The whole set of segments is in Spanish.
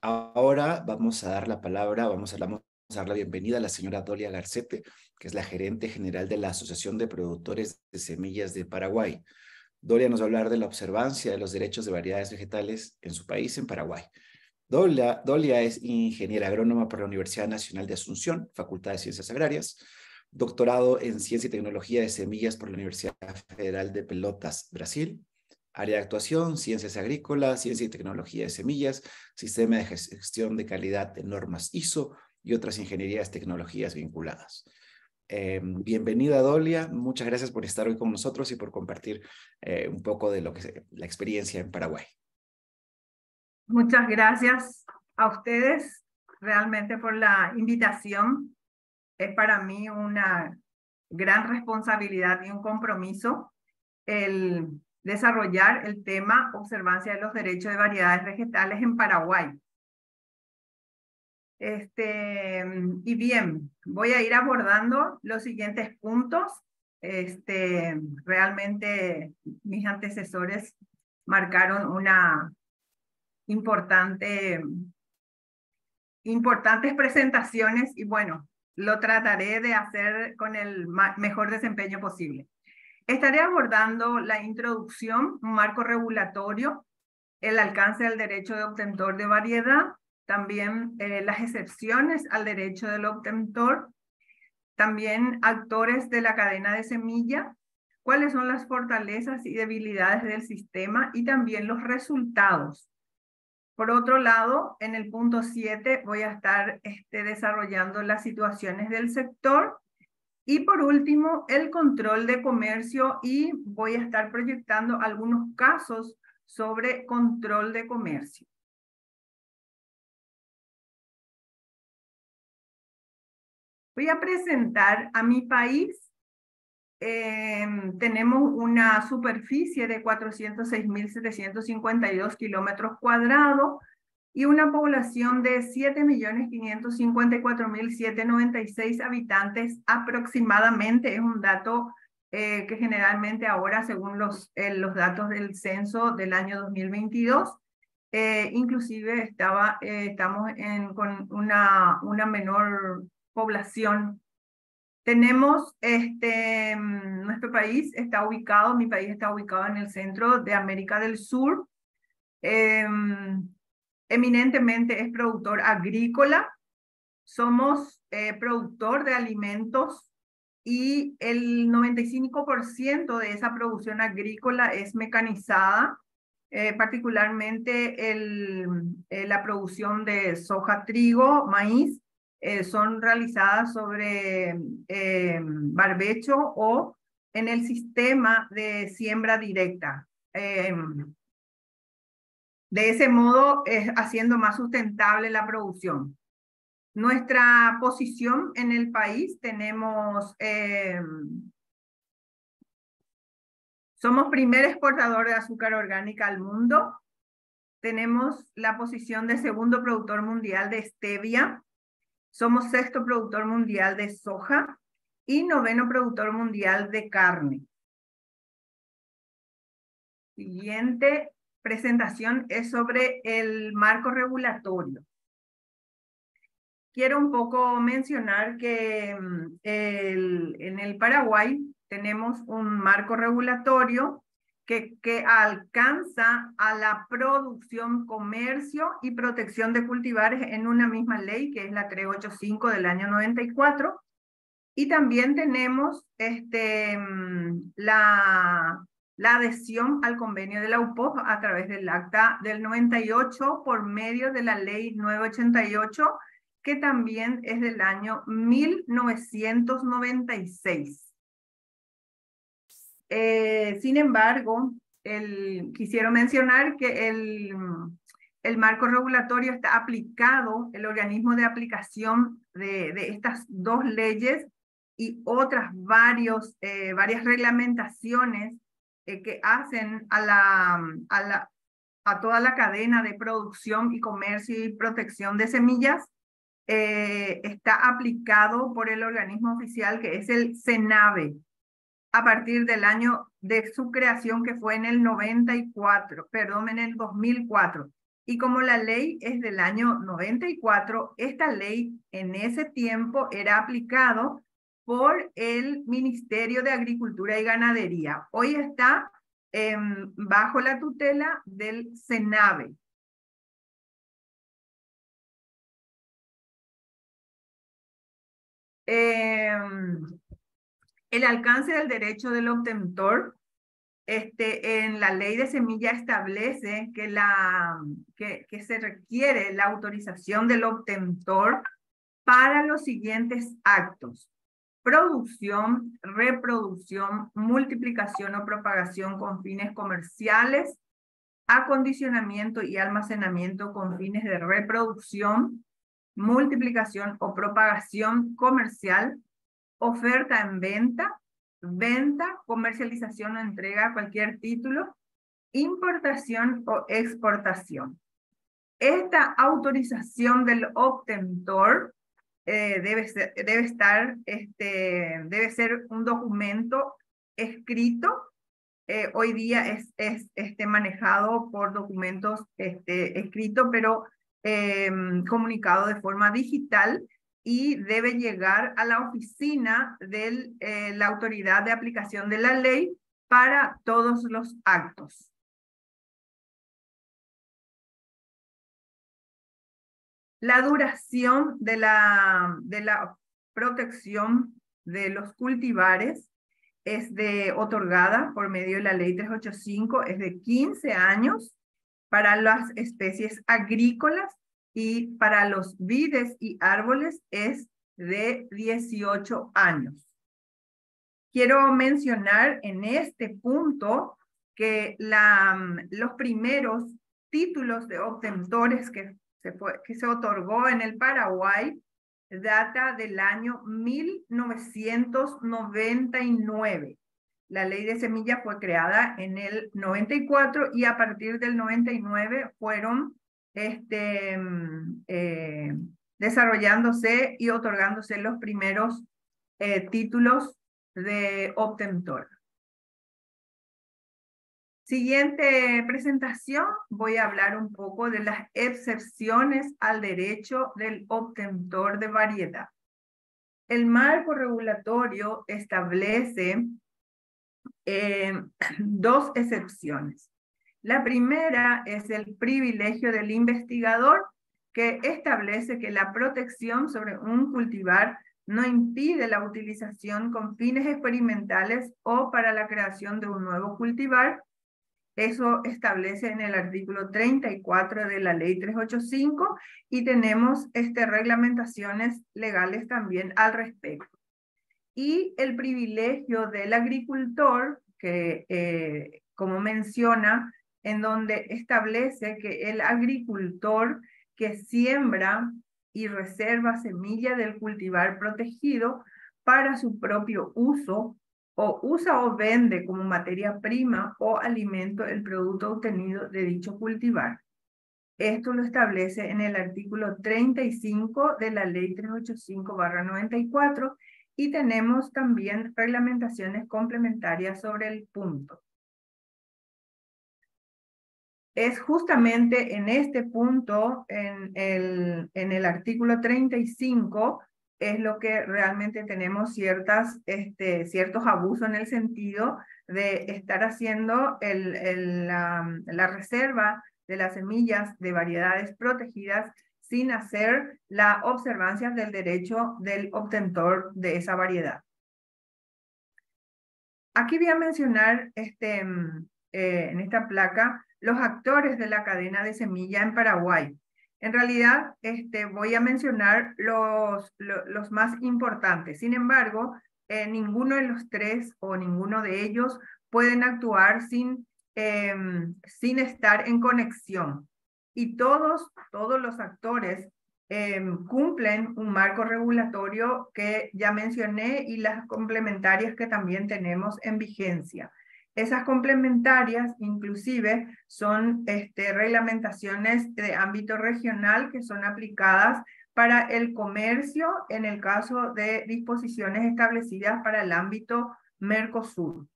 Ahora vamos a dar la palabra, vamos a dar la bienvenida a la señora Dolia Garcete, que es la gerente general de la Asociación de Productores de Semillas de Paraguay. Dolia nos va a hablar de la observancia de los derechos de variedades vegetales en su país, en Paraguay. Dolia es ingeniera agrónoma por la Universidad Nacional de Asunción, Facultad de Ciencias Agrarias, doctorado en Ciencia y Tecnología de Semillas por la Universidad Federal de Pelotas, Brasil, área de actuación, Ciencias Agrícolas, Ciencia y Tecnología de Semillas, Sistema de Gestión de Calidad de Normas ISO y otras ingenierías tecnologías vinculadas. Bienvenida, Dolia. Muchas gracias por estar hoy con nosotros y por compartir un poco de la experiencia en Paraguay. Muchas gracias a ustedes realmente por la invitación. Es para mí una gran responsabilidad y un compromiso el desarrollar el tema observancia de los derechos de variedades vegetales en Paraguay. Y bien, voy a ir abordando los siguientes puntos. Realmente mis antecesores marcaron una importantes presentaciones y bueno, lo trataré de hacer con el mejor desempeño posible. Estaré abordando la introducción, un marco regulatorio, el alcance del derecho de obtentor de variedad, también las excepciones al derecho del obtentor, también actores de la cadena de semilla, cuáles son las fortalezas y debilidades del sistema y también los resultados. Por otro lado, en el punto 7 voy a estar desarrollando las situaciones del sector y por último el control de comercio y voy a estar proyectando algunos casos sobre control de comercio. Voy a presentar a mi país. Tenemos una superficie de 406.752 kilómetros cuadrados y una población de 7.554.796 habitantes aproximadamente. Es un dato que generalmente ahora, según los datos del censo del año 2022, inclusive estamos con una menor población. Tenemos, nuestro país está ubicado, mi país está ubicado en el centro de América del Sur. Eminentemente es productor agrícola. Somos productor de alimentos y el 95% de esa producción agrícola es mecanizada, particularmente la producción de soja, trigo, maíz. Son realizadas sobre barbecho o en el sistema de siembra directa. De ese modo, haciendo más sustentable la producción. Nuestra posición en el país, somos primer exportador de azúcar orgánica al mundo. Tenemos la posición de segundo productor mundial de stevia. Somos sexto productor mundial de soja y noveno productor mundial de carne. Siguiente presentación es sobre el marco regulatorio. Quiero un poco mencionar que en el Paraguay tenemos un marco regulatorio que alcanza a la producción, comercio y protección de cultivares en una misma ley, que es la 385 del año 94. Y también tenemos la adhesión al convenio de la UPOV a través del acta del 98 por medio de la ley 988, que también es del año 1996. Sin embargo, quisiera mencionar que el marco regulatorio está aplicado, el organismo de aplicación de estas dos leyes y otras varias reglamentaciones que hacen a toda la cadena de producción y comercio y protección de semillas, está aplicado por el organismo oficial que es el SENAVE, a partir del año de su creación, que fue en el 2004. Y como la ley es del año 94, esta ley en ese tiempo era aplicado por el Ministerio de Agricultura y Ganadería. Hoy está bajo la tutela del SENAVE. El alcance del derecho del obtentor en la ley de semilla establece que se requiere la autorización del obtentor para los siguientes actos: producción, reproducción, multiplicación o propagación con fines comerciales, acondicionamiento y almacenamiento con fines de reproducción, multiplicación o propagación comercial, oferta en venta, venta, comercialización o entrega a cualquier título, importación o exportación. Esta autorización del obtentor debe ser un documento escrito. Hoy día es manejado por documentos escritos, pero comunicado de forma digital, y debe llegar a la oficina de la autoridad de aplicación de la ley para todos los actos. La duración de la protección de los cultivares otorgada por medio de la ley 385, es de 15 años para las especies agrícolas, y para los vides y árboles es de 18 años. Quiero mencionar en este punto que los primeros títulos de obtentores que se otorgó en el Paraguay data del año 1999. La ley de semilla fue creada en el 94 y a partir del 99 fueron desarrollándose y otorgándose los primeros títulos de obtentor. Siguiente presentación, voy a hablar un poco de las excepciones al derecho del obtentor de variedad. El marco regulatorio establece dos excepciones. La primera es el privilegio del investigador, que establece que la protección sobre un cultivar no impide la utilización con fines experimentales o para la creación de un nuevo cultivar. Eso establece en el artículo 34 de la ley 385, y tenemos reglamentaciones legales también al respecto. Y el privilegio del agricultor, que como menciona, en donde establece que el agricultor que siembra y reserva semilla del cultivar protegido para su propio uso, o usa o vende como materia prima o alimento el producto obtenido de dicho cultivar. Esto lo establece en el artículo 35 de la ley 385/94, y tenemos también reglamentaciones complementarias sobre el punto. Es justamente en este punto, en el artículo 35, es lo que realmente tenemos ciertos abusos, en el sentido de estar haciendo la reserva de las semillas de variedades protegidas sin hacer la observancia del derecho del obtentor de esa variedad. Aquí voy a mencionar en esta placa los actores de la cadena de semilla en Paraguay. En realidad voy a mencionar los más importantes. Sin embargo, ninguno de los tres o ninguno de ellos pueden actuar sin estar en conexión. Y todos los actores cumplen un marco regulatorio que ya mencioné, y las complementarias que también tenemos en vigencia. Esas complementarias inclusive son reglamentaciones de ámbito regional que son aplicadas para el comercio en el caso de disposiciones establecidas para el ámbito Mercosur.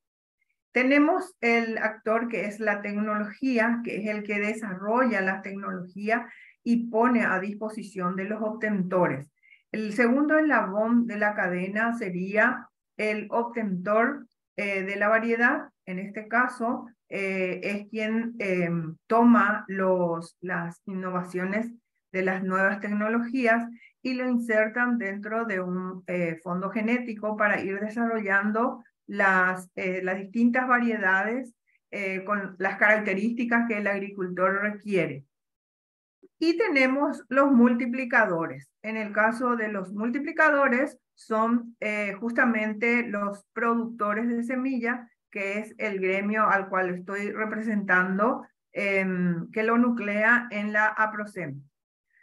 Tenemos el actor que es la tecnología, que es el que desarrolla la tecnología y pone a disposición de los obtentores. El segundo eslabón de la cadena sería el obtentor de la variedad. En este caso, es quien toma las innovaciones de las nuevas tecnologías y lo insertan dentro de un fondo genético para ir desarrollando las distintas variedades con las características que el agricultor requiere. Y tenemos los multiplicadores. En el caso de los multiplicadores, son justamente los productores de semilla, que es el gremio al cual estoy representando, que lo nuclea en la APROCEM.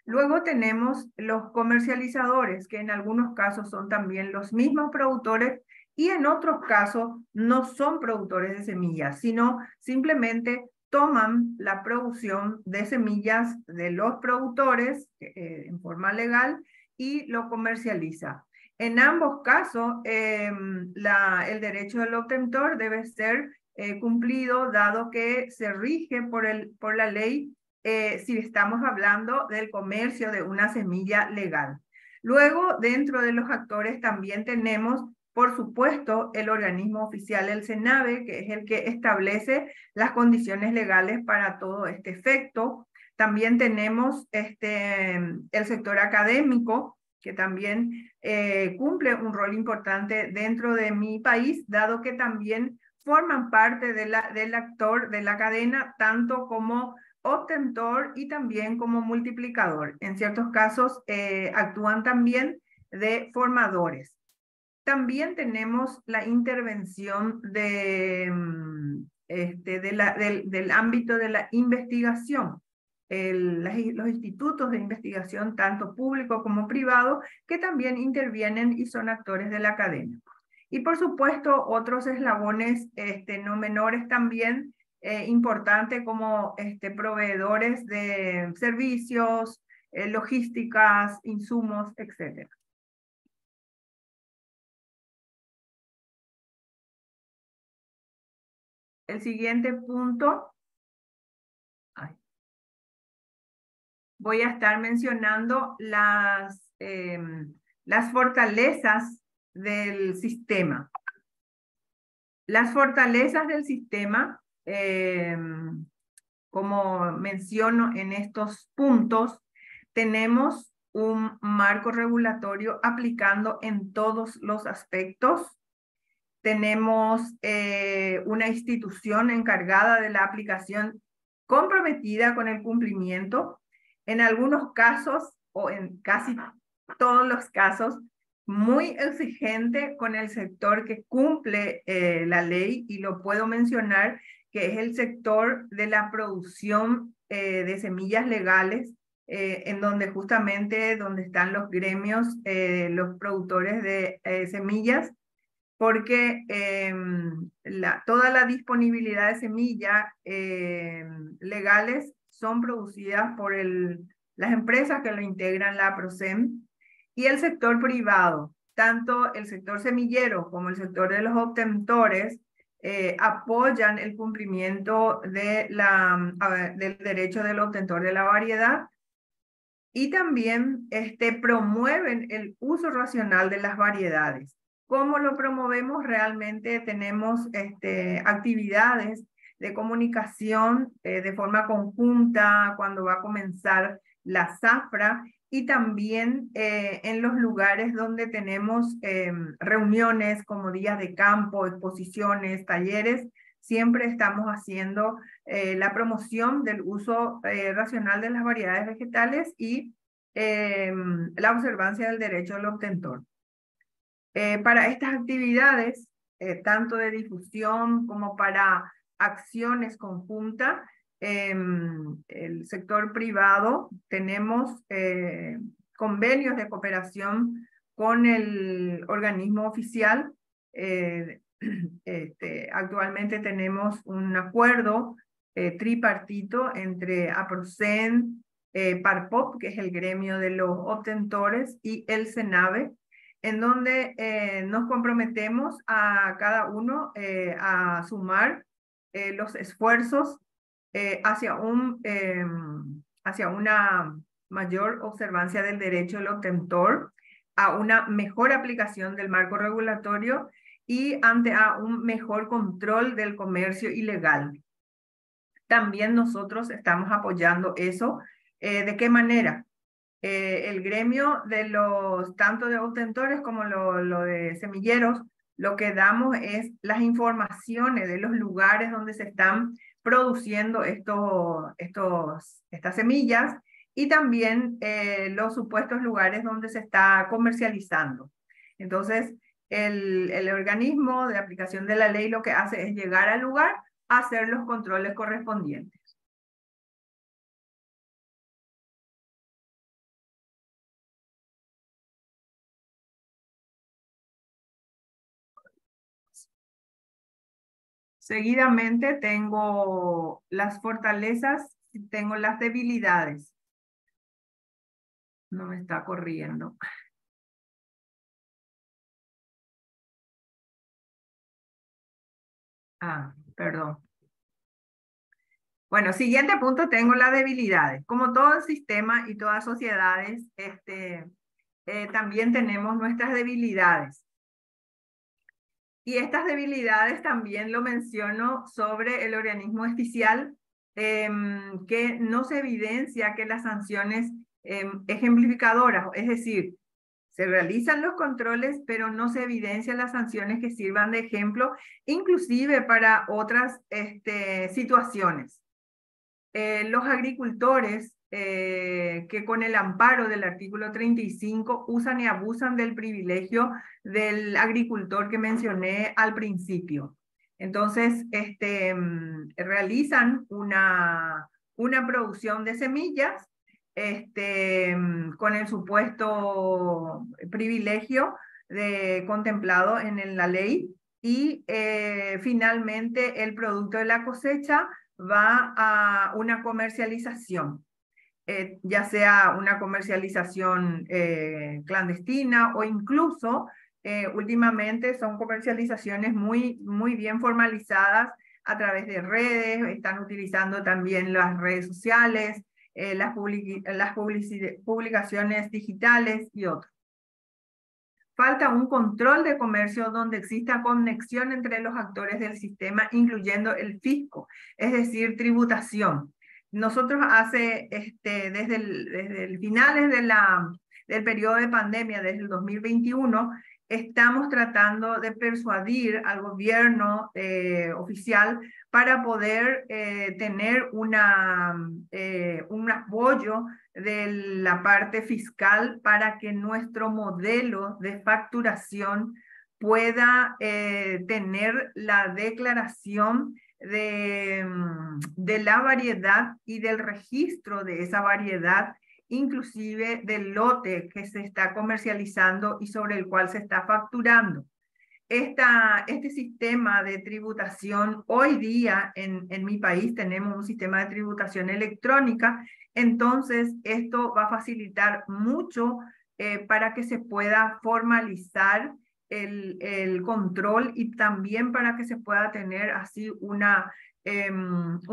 Luego tenemos los comercializadores, que en algunos casos son también los mismos productores y en otros casos no son productores de semillas, sino simplemente toman la producción de semillas de los productores en forma legal y lo comercializa. En ambos casos, el derecho del obtentor debe ser cumplido, dado que se rige por la ley si estamos hablando del comercio de una semilla legal. Luego, dentro de los actores también tenemos, por supuesto, el organismo oficial, el SENAVE, que es el que establece las condiciones legales para todo este efecto. También tenemos el sector académico, que también cumple un rol importante dentro de mi país, dado que también forman parte del actor de la cadena, tanto como obtentor y también como multiplicador. En ciertos casos actúan también de formadores. También tenemos la intervención del ámbito de la investigación. Los institutos de investigación, tanto público como privado, que también intervienen y son actores de la cadena. Y por supuesto, otros eslabones no menores también, importante como proveedores de servicios, logísticas, insumos, etc. El siguiente punto, voy a estar mencionando las fortalezas del sistema. Las fortalezas del sistema, como menciono en estos puntos, tenemos un marco regulatorio aplicando en todos los aspectos. Tenemos una institución encargada de la aplicación comprometida con el cumplimiento. En algunos casos, o en casi todos los casos, muy exigente con el sector que cumple la ley, y lo puedo mencionar, que es el sector de la producción de semillas legales, en donde justamente donde están los gremios, los productores de semillas, porque toda la disponibilidad de semillas legales son producidas por las empresas que lo integran la APROCEM, y el sector privado, tanto el sector semillero como el sector de los obtentores, apoyan el cumplimiento del derecho del obtentor de la variedad, y también promueven el uso racional de las variedades. ¿Cómo lo promovemos? Realmente tenemos actividades de comunicación de forma conjunta cuando va a comenzar la zafra, y también en los lugares donde tenemos reuniones como días de campo, exposiciones, talleres. Siempre estamos haciendo la promoción del uso racional de las variedades vegetales y la observancia del derecho del obtentor. Para estas actividades, tanto de difusión como para acciones conjuntas, el sector privado, tenemos convenios de cooperación con el organismo oficial. Actualmente tenemos un acuerdo tripartito entre APROCEN, PARPOP, que es el gremio de los obtentores, y el SENAVE, en donde nos comprometemos a cada uno a sumar los esfuerzos hacia una mayor observancia del derecho del obtentor, a una mejor aplicación del marco regulatorio y ante a un mejor control del comercio ilegal. También nosotros estamos apoyando eso. ¿De qué manera? El gremio de tanto de obtentores como lo de semilleros, lo que damos es las informaciones de los lugares donde se están produciendo estas semillas y también los supuestos lugares donde se está comercializando. Entonces, el organismo de aplicación de la ley lo que hace es llegar al lugar a hacer los controles correspondientes. Seguidamente tengo las fortalezas y tengo las debilidades. No me está corriendo. Perdón. Bueno, siguiente punto, tengo las debilidades. Como todo el sistema y todas sociedades, también tenemos nuestras debilidades. Y estas debilidades también lo menciono sobre el organismo oficial, que no se evidencia que las sanciones ejemplificadoras, es decir, se realizan los controles, pero no se evidencian las sanciones que sirvan de ejemplo, inclusive para otras situaciones. Los agricultores que con el amparo del artículo 35 usan y abusan del privilegio del agricultor que mencioné al principio. Entonces, realizan una producción de semillas con el supuesto privilegio contemplado en la ley y finalmente el producto de la cosecha va a una comercialización, ya sea una comercialización clandestina o incluso últimamente son comercializaciones muy bien formalizadas a través de redes, están utilizando también las redes sociales, las publicaciones digitales y otros. Falta un control de comercio donde exista conexión entre los actores del sistema, incluyendo el fisco, es decir, tributación. Nosotros desde el finales del periodo de pandemia, desde el 2021, estamos tratando de persuadir al gobierno oficial para poder tener un apoyo de la parte fiscal para que nuestro modelo de facturación pueda tener la declaración de la variedad y del registro de esa variedad, inclusive del lote que se está comercializando y sobre el cual se está facturando. Este sistema de tributación, hoy día en mi país tenemos un sistema de tributación electrónica, entonces esto va a facilitar mucho para que se pueda formalizar el control y también para que se pueda tener así un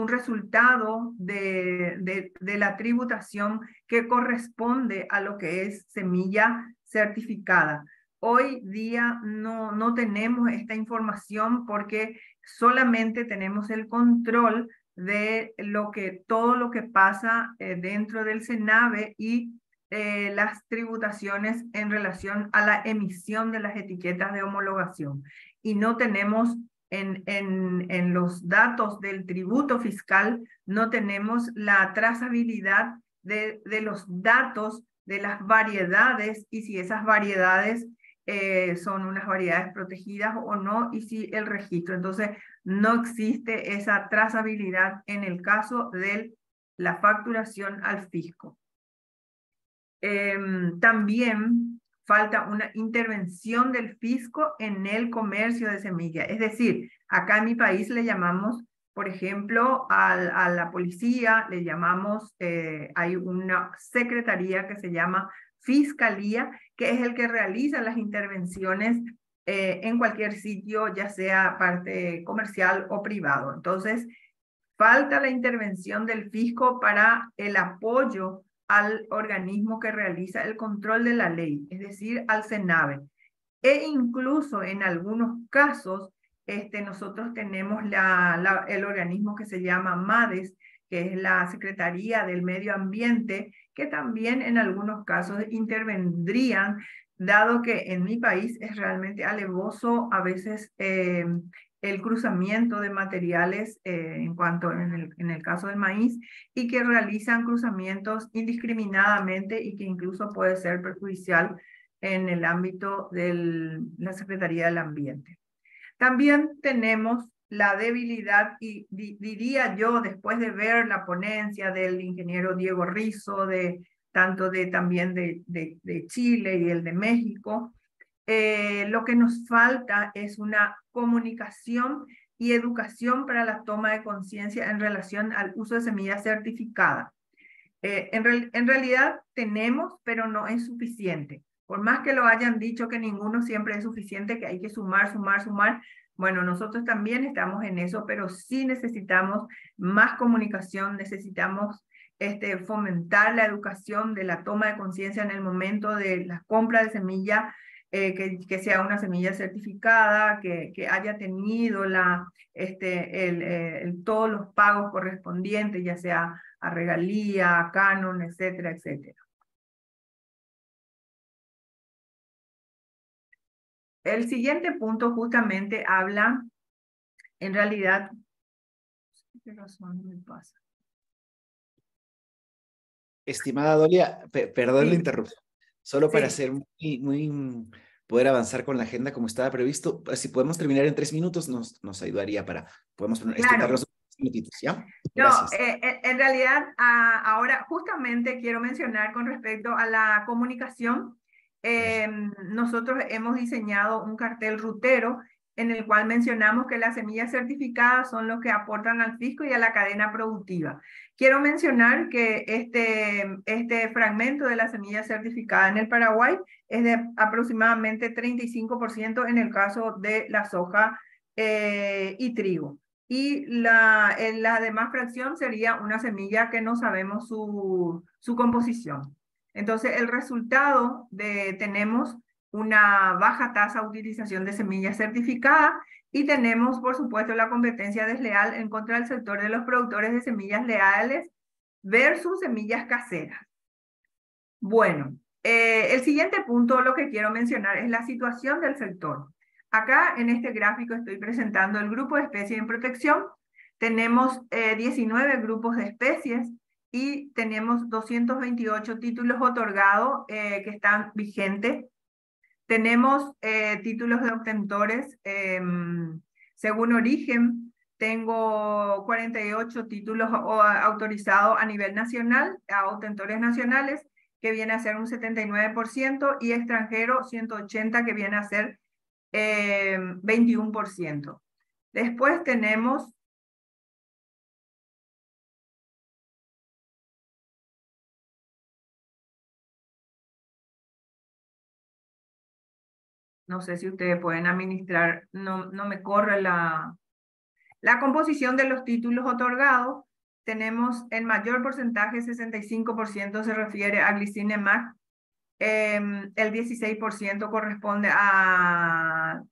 resultado de la tributación que corresponde a lo que es semilla certificada. Hoy día no tenemos esta información porque solamente tenemos el control de todo lo que pasa dentro del SENAVE y las tributaciones en relación a la emisión de las etiquetas de homologación. Y no tenemos en los datos del tributo fiscal, no tenemos la trazabilidad de los datos de las variedades y si esas variedades son unas variedades protegidas o no, y si el registro. Entonces, no existe esa trazabilidad en el caso de la facturación al fisco. También falta una intervención del fisco en el comercio de semillas. Es decir, acá en mi país le llamamos Por ejemplo, a la policía le llamamos, hay una secretaría que se llama Fiscalía, que es el que realiza las intervenciones en cualquier sitio, ya sea parte comercial o privado. Entonces, falta la intervención del fisco para el apoyo al organismo que realiza el control de la ley, es decir, al CENAVE. E incluso en algunos casos, nosotros tenemos el organismo que se llama MADES, que es la Secretaría del Medio Ambiente, que también en algunos casos intervendrían, dado que en mi país es realmente alevoso a veces el cruzamiento de materiales en el caso del maíz, y que realizan cruzamientos indiscriminadamente y que incluso puede ser perjudicial en el ámbito de la Secretaría del Ambiente. También tenemos la debilidad, y diría yo, después de ver la ponencia del ingeniero Diego Rizzo, tanto también de Chile y el de México, lo que nos falta es una comunicación y educación para la toma de conciencia en relación al uso de semillas certificadas. En realidad tenemos, pero no es suficiente. Por más que lo hayan dicho que ninguno siempre es suficiente, que hay que sumar, sumar, sumar, bueno, nosotros también estamos en eso, pero sí necesitamos más comunicación, necesitamos fomentar la educación de la toma de conciencia en el momento de la compra de semilla, que sea una semilla certificada, que haya tenido todos los pagos correspondientes, ya sea a regalía, a canon, etcétera, etcétera. El siguiente punto justamente habla, en realidad, ¿qué razón me pasa? Estimada Dolia, perdón la Sí, interrupción, solo para sí. hacer poder avanzar con la agenda como estaba previsto. Si podemos terminar en 3 minutos, nos ayudaría podemos Claro. extendernos unos minutitos, ¿ya? No, Gracias. en realidad ahora justamente quiero mencionar con respecto a la comunicación. Nosotros hemos diseñado un cartel rutero en el cual mencionamos que las semillas certificadas son los que aportan al fisco y a la cadena productiva. Quiero mencionar que este fragmento de la semilla certificada en el Paraguay es de aproximadamente 35% en el caso de la soja y trigo. Y la demás fracción sería una semilla que no sabemos su composición. Entonces, el resultado tenemos una baja tasa de utilización de semillas certificadas, y tenemos, por supuesto, la competencia desleal en contra del sector de los productores de semillas leales versus semillas caseras. Bueno, el siguiente punto, lo que quiero mencionar es la situación del sector. Acá en este gráfico estoy presentando el grupo de especies en protección. Tenemos 19 grupos de especies y tenemos 228 títulos otorgados que están vigentes. Tenemos títulos de obtentores según origen. Tengo 48 títulos autorizados a nivel nacional, a obtentores nacionales, que viene a ser un 79%, y extranjero 180, que viene a ser 21%. Después tenemos no sé si ustedes pueden administrar, no me corre la composición de los títulos otorgados. Tenemos el mayor porcentaje, 65%, se refiere a Glycinemax. El 16% corresponde a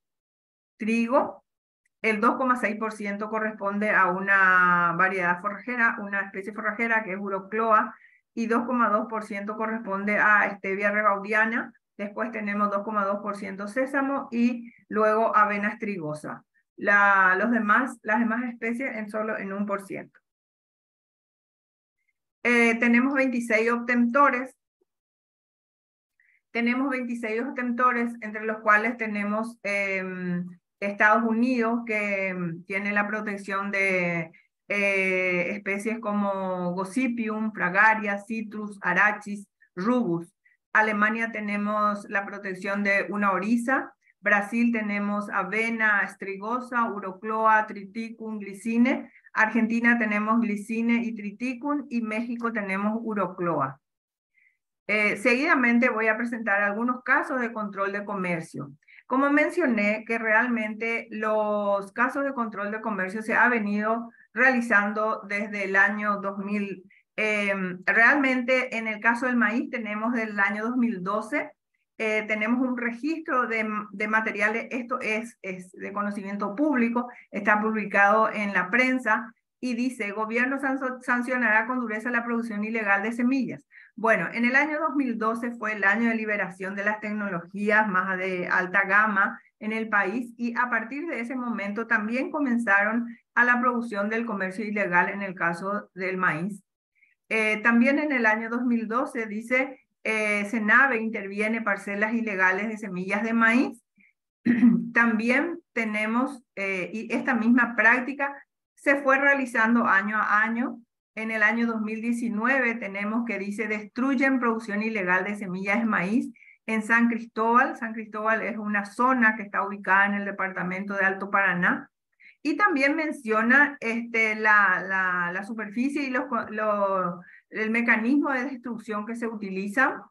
trigo. El 2,6% corresponde a una variedad forrajera, una especie forrajera que es Urocloa, y 2,2% corresponde a Stevia rebaudiana. Después tenemos 2,2% sésamo y luego avena estrigosa. Las demás especies solo en 1%. Tenemos 26 obtentores. Entre los cuales tenemos Estados Unidos, que tiene la protección de especies como Gossypium, Fragaria, Citrus, Arachis, Rubus. Alemania tenemos la protección de una oriza, Brasil tenemos avena, strigosa, urocloa, triticum, glicine. Argentina tenemos glicine y triticum, y México tenemos urocloa. Seguidamente voy a presentar algunos casos de control de comercio. Como mencioné, que realmente los casos de control de comercio se ha venido realizando desde el año 2000. Realmente en el caso del maíz tenemos del año 2012, tenemos un registro de materiales, esto es de conocimiento público, está publicado en la prensa y dice, gobierno sancionará con dureza la producción ilegal de semillas. Bueno, en el año 2012 fue el año de liberación de las tecnologías más de alta gama en el país, y a partir de ese momento también comenzaron a la producción del comercio ilegal en el caso del maíz. También en el año 2012 dice, SENAVE interviene parcelas ilegales de semillas de maíz. También tenemos, y esta misma práctica se fue realizando año a año. En el año 2019 tenemos que dice, destruyen producción ilegal de semillas de maíz en San Cristóbal. San Cristóbal es una zona que está ubicada en el departamento de Alto Paraná. Y también menciona la superficie y el mecanismo de destrucción que se utiliza.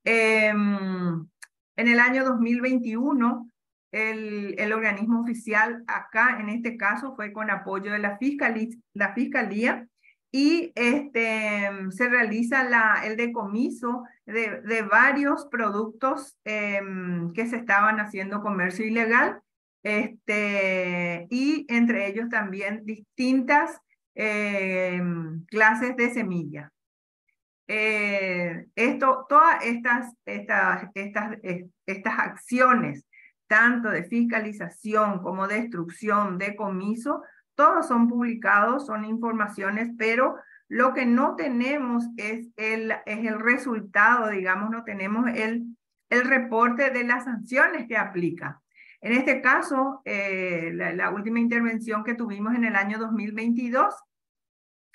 En el año 2021, el organismo oficial acá, en este caso, fue con apoyo de la Fiscalía, y se realiza el decomiso de varios productos que se estaban haciendo comercio ilegal, y entre ellos también distintas clases de semillas. Todas estas acciones, tanto de fiscalización como de destrucción, decomiso, todos son publicados, son informaciones, pero lo que no tenemos es el resultado, digamos, no tenemos el reporte de las sanciones que aplica. En este caso, la última intervención que tuvimos en el año 2022,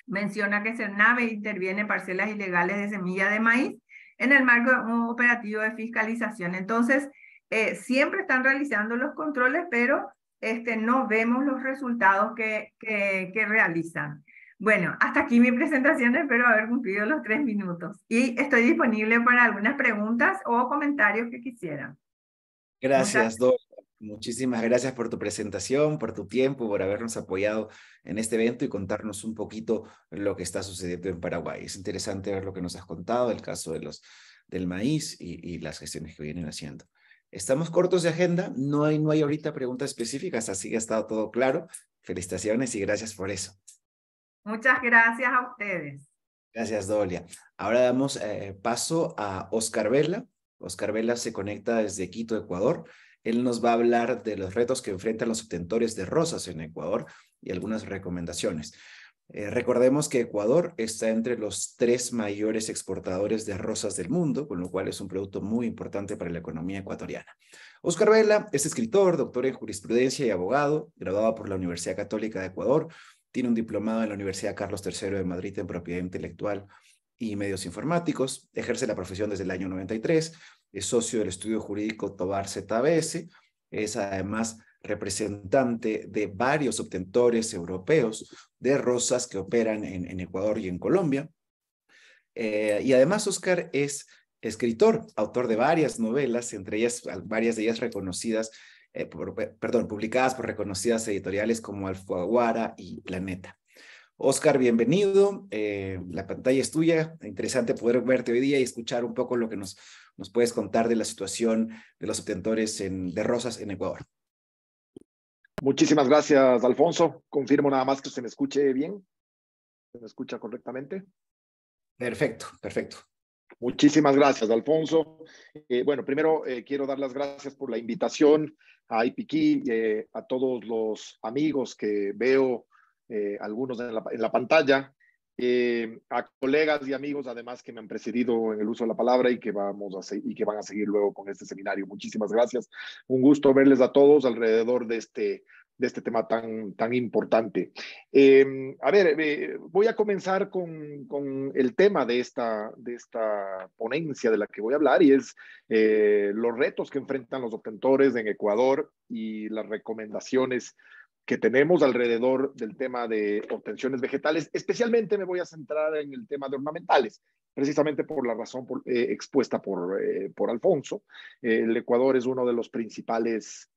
menciona que SENAVE interviene parcelas ilegales de semilla de maíz en el marco de un operativo de fiscalización. Entonces, siempre están realizando los controles, pero no vemos los resultados que realizan. Bueno, hasta aquí mi presentación, espero haber cumplido los 3 minutos. Y estoy disponible para algunas preguntas o comentarios que quisieran. Gracias, Dolia. Muchísimas gracias por tu presentación, por tu tiempo, por habernos apoyado en este evento y contarnos un poquito lo que está sucediendo en Paraguay. Es interesante ver lo que nos has contado, el caso del maíz y las gestiones que vienen haciendo. Estamos cortos de agenda, no hay ahorita preguntas específicas, así que ha estado todo claro. Felicitaciones y gracias por eso. Muchas gracias a ustedes. Gracias, Dolia. Ahora damos paso a Oscar Vela. Oscar Vela se conecta desde Quito, Ecuador. Él nos va a hablar de los retos que enfrentan los obtentores de rosas en Ecuador y algunas recomendaciones. Recordemos que Ecuador está entre los 3 mayores exportadores de rosas del mundo, con lo cual es un producto muy importante para la economía ecuatoriana. Oscar Vela es escritor, doctor en jurisprudencia y abogado, graduado por la Universidad Católica de Ecuador. Tiene un diplomado en la Universidad Carlos III de Madrid en propiedad intelectual y medios informáticos. Ejerce la profesión desde el año 93. Es socio del estudio jurídico Tobar ZBS. Es además representante de varios obtentores europeos de rosas que operan en Ecuador y en Colombia. Y además Oscar es escritor, autor de varias novelas, entre ellas, varias de ellas reconocidas, publicadas por reconocidas editoriales como Alfaguara y Planeta. Oscar, bienvenido. La pantalla es tuya. Interesante poder verte hoy día y escuchar un poco lo que nos puedes contar de la situación de los obtentores de rosas en Ecuador. Muchísimas gracias, Alfonso. Confirmo nada más que se me escuche bien. ¿Se me escucha correctamente? Perfecto, perfecto. Muchísimas gracias, Alfonso. Bueno, primero quiero dar las gracias por la invitación a IPIQI, a todos los amigos que veo, algunos en la pantalla, a colegas y amigos además que me han precedido en el uso de la palabra y que van a seguir luego con este seminario. Muchísimas gracias. Un gusto verles a todos alrededor de este este tema tan importante. Voy a comenzar con el tema de esta ponencia de la que voy a hablar, y es los retos que enfrentan los obtentores en Ecuador y las recomendaciones que tenemos alrededor del tema de obtenciones vegetales. Especialmente me voy a centrar en el tema de ornamentales, precisamente por la razón expuesta por Alfonso. El Ecuador es uno de los principales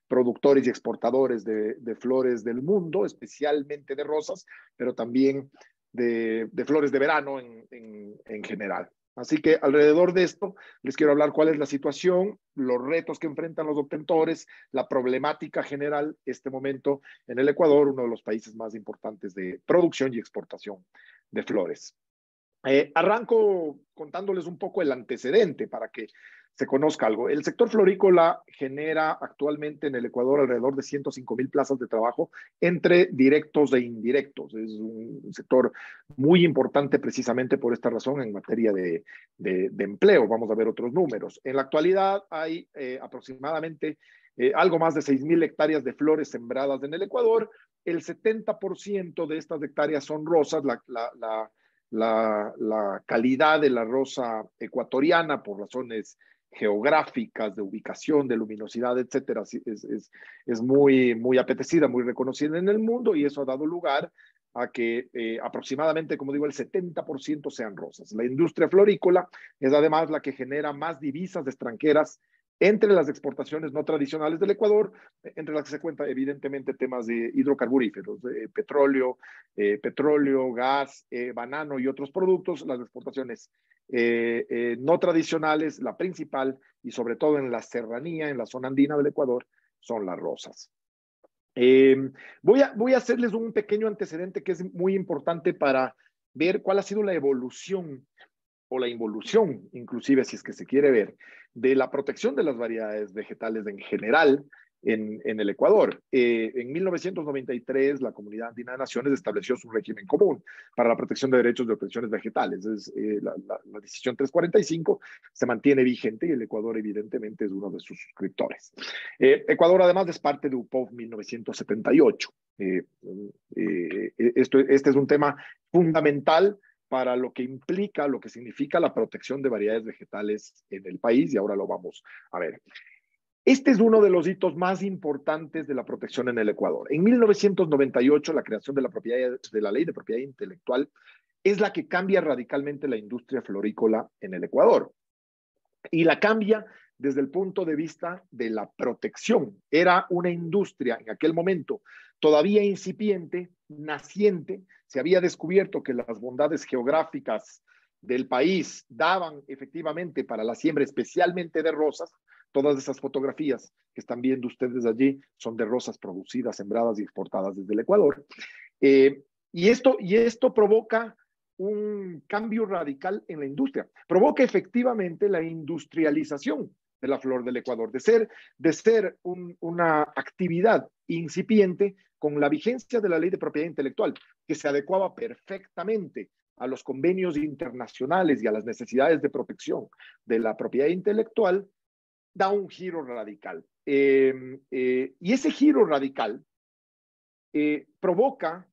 productores y exportadores de flores del mundo, especialmente de rosas, pero también de flores de verano en general. Así que alrededor de esto les quiero hablar cuál es la situación, los retos que enfrentan los obtentores, la problemática general este momento en el Ecuador, uno de los países más importantes de producción y exportación de flores. Arranco contándoles un poco el antecedente para que se conozca algo. El sector florícola genera actualmente en el Ecuador alrededor de 105,000 plazas de trabajo entre directos e indirectos. Es un sector muy importante precisamente por esta razón en materia de empleo. Vamos a ver otros números. En la actualidad hay aproximadamente algo más de 6,000 hectáreas de flores sembradas en el Ecuador. El 70% de estas hectáreas son rosas. La calidad de la rosa ecuatoriana, por razones geográficas, de ubicación, de luminosidad, etcétera, es muy apetecida, muy reconocida en el mundo, y eso ha dado lugar a que aproximadamente, como digo, el 70% sean rosas. La industria florícola es además la que genera más divisas extranjeras entre las exportaciones no tradicionales del Ecuador, entre las que se cuenta evidentemente temas de hidrocarburíferos, petróleo, gas, banano y otros productos. Las exportaciones no tradicionales, la principal, y sobre todo en la serranía, en la zona andina del Ecuador, son las rosas. Voy a hacerles un pequeño antecedente que es muy importante para ver cuál ha sido la evolución o la involución, inclusive si es que se quiere ver, de la protección de las variedades vegetales en general en el Ecuador. En 1993, la Comunidad Andina de Naciones estableció su régimen común para la protección de derechos de obtenciones vegetales. La decisión 345 se mantiene vigente y el Ecuador evidentemente es uno de sus suscriptores. Ecuador además es parte de UPOV 1978. Este es un tema fundamental para lo que implica, lo que significa la protección de variedades vegetales en el país, y ahora lo vamos a ver. Este es uno de los hitos más importantes de la protección en el Ecuador. En 1998, la creación de la Ley de Propiedad Intelectual es la que cambia radicalmente la industria florícola en el Ecuador. Y la cambia desde el punto de vista de la protección. Era una industria en aquel momento todavía incipiente, naciente. Se había descubierto que las bondades geográficas del país daban efectivamente para la siembra, especialmente de rosas. Todas esas fotografías que están viendo ustedes allí son de rosas producidas, sembradas y exportadas desde el Ecuador. Y esto provoca un cambio radical en la industria. Provoca efectivamente la industrialización de la flor del Ecuador, de ser una actividad incipiente con la vigencia de la Ley de Propiedad Intelectual, que se adecuaba perfectamente a los convenios internacionales y a las necesidades de protección de la propiedad intelectual, da un giro radical. Y ese giro radical provoca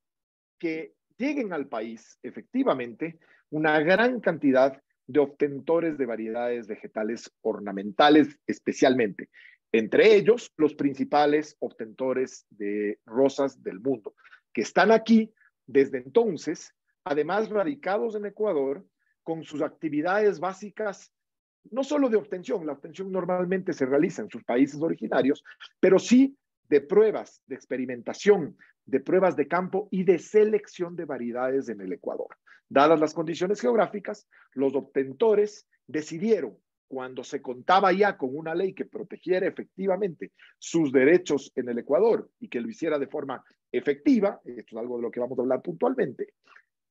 que lleguen al país efectivamente una gran cantidad de obtentores de variedades vegetales ornamentales, especialmente. Entre ellos, los principales obtentores de rosas del mundo, que están aquí desde entonces, además radicados en Ecuador, con sus actividades básicas, no solo de obtención. La obtención normalmente se realiza en sus países originarios, pero sí de pruebas, de experimentación, de pruebas de campo y de selección de variedades en el Ecuador. Dadas las condiciones geográficas, los obtentores decidieron, cuando se contaba ya con una ley que protegiera efectivamente sus derechos en el Ecuador y que lo hiciera de forma efectiva, esto es algo de lo que vamos a hablar puntualmente,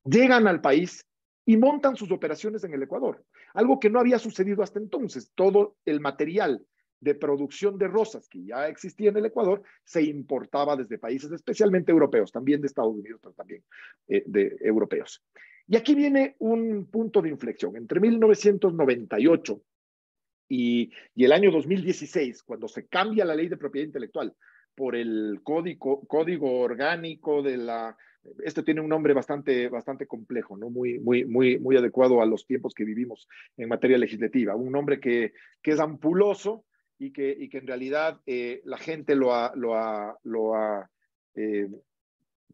llegan al país y montan sus operaciones en el Ecuador, algo que no había sucedido hasta entonces. Todo el material de producción de rosas que ya existía en el Ecuador se importaba desde países especialmente europeos, también de Estados Unidos, pero también de europeos. Y aquí viene un punto de inflexión. Entre 1998 y el año 2016, cuando se cambia la Ley de Propiedad Intelectual por el código orgánico de la... Este tiene un nombre bastante complejo, ¿no? Muy adecuado a los tiempos que vivimos en materia legislativa. Un nombre que es ampuloso y que en realidad la gente lo ha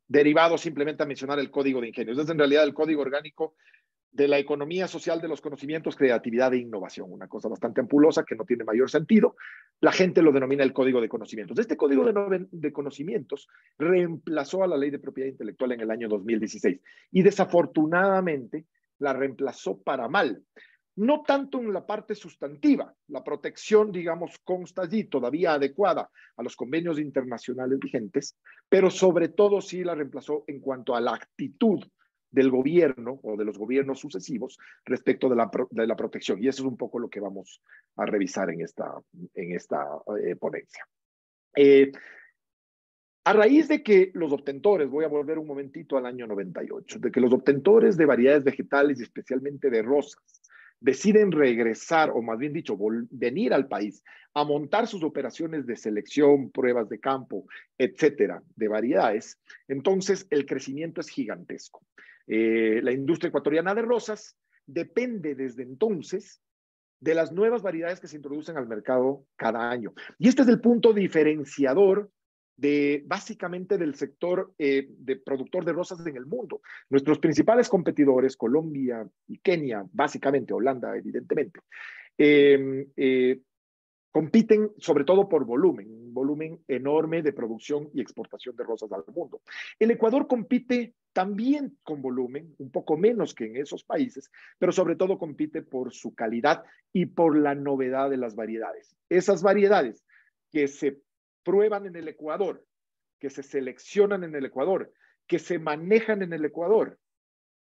derivado simplemente a mencionar el código de ingenios. Es en realidad el código orgánico de la economía social de los conocimientos, creatividad e innovación, una cosa bastante ampulosa que no tiene mayor sentido. La gente lo denomina el código de conocimientos. Este código de conocimientos reemplazó a la ley de propiedad intelectual en el año 2016 y desafortunadamente la reemplazó para mal. No tanto en la parte sustantiva, la protección, digamos, consta allí, todavía adecuada a los convenios internacionales vigentes, pero sobre todo sí la reemplazó en cuanto a la actitud del gobierno o de los gobiernos sucesivos respecto de la protección. Y eso es un poco lo que vamos a revisar en esta ponencia. A raíz de que los obtentores, voy a volver un momentito al año 98, de que los obtentores de variedades vegetales y especialmente de rosas deciden regresar, o más bien dicho, venir al país a montar sus operaciones de selección, pruebas de campo, etcétera, de variedades, entonces el crecimiento es gigantesco. La industria ecuatoriana de rosas depende desde entonces de las nuevas variedades que se introducen al mercado cada año. Y este es el punto diferenciador básicamente del sector de productor de rosas en el mundo. Nuestros principales competidores, Colombia y Kenia, básicamente Holanda, evidentemente, compiten sobre todo por un volumen enorme de producción y exportación de rosas al mundo. El Ecuador compite también con volumen, un poco menos que en esos países, pero sobre todo compite por su calidad y por la novedad de las variedades. Esas variedades que se prueban en el Ecuador, que se seleccionan en el Ecuador, que se manejan en el Ecuador,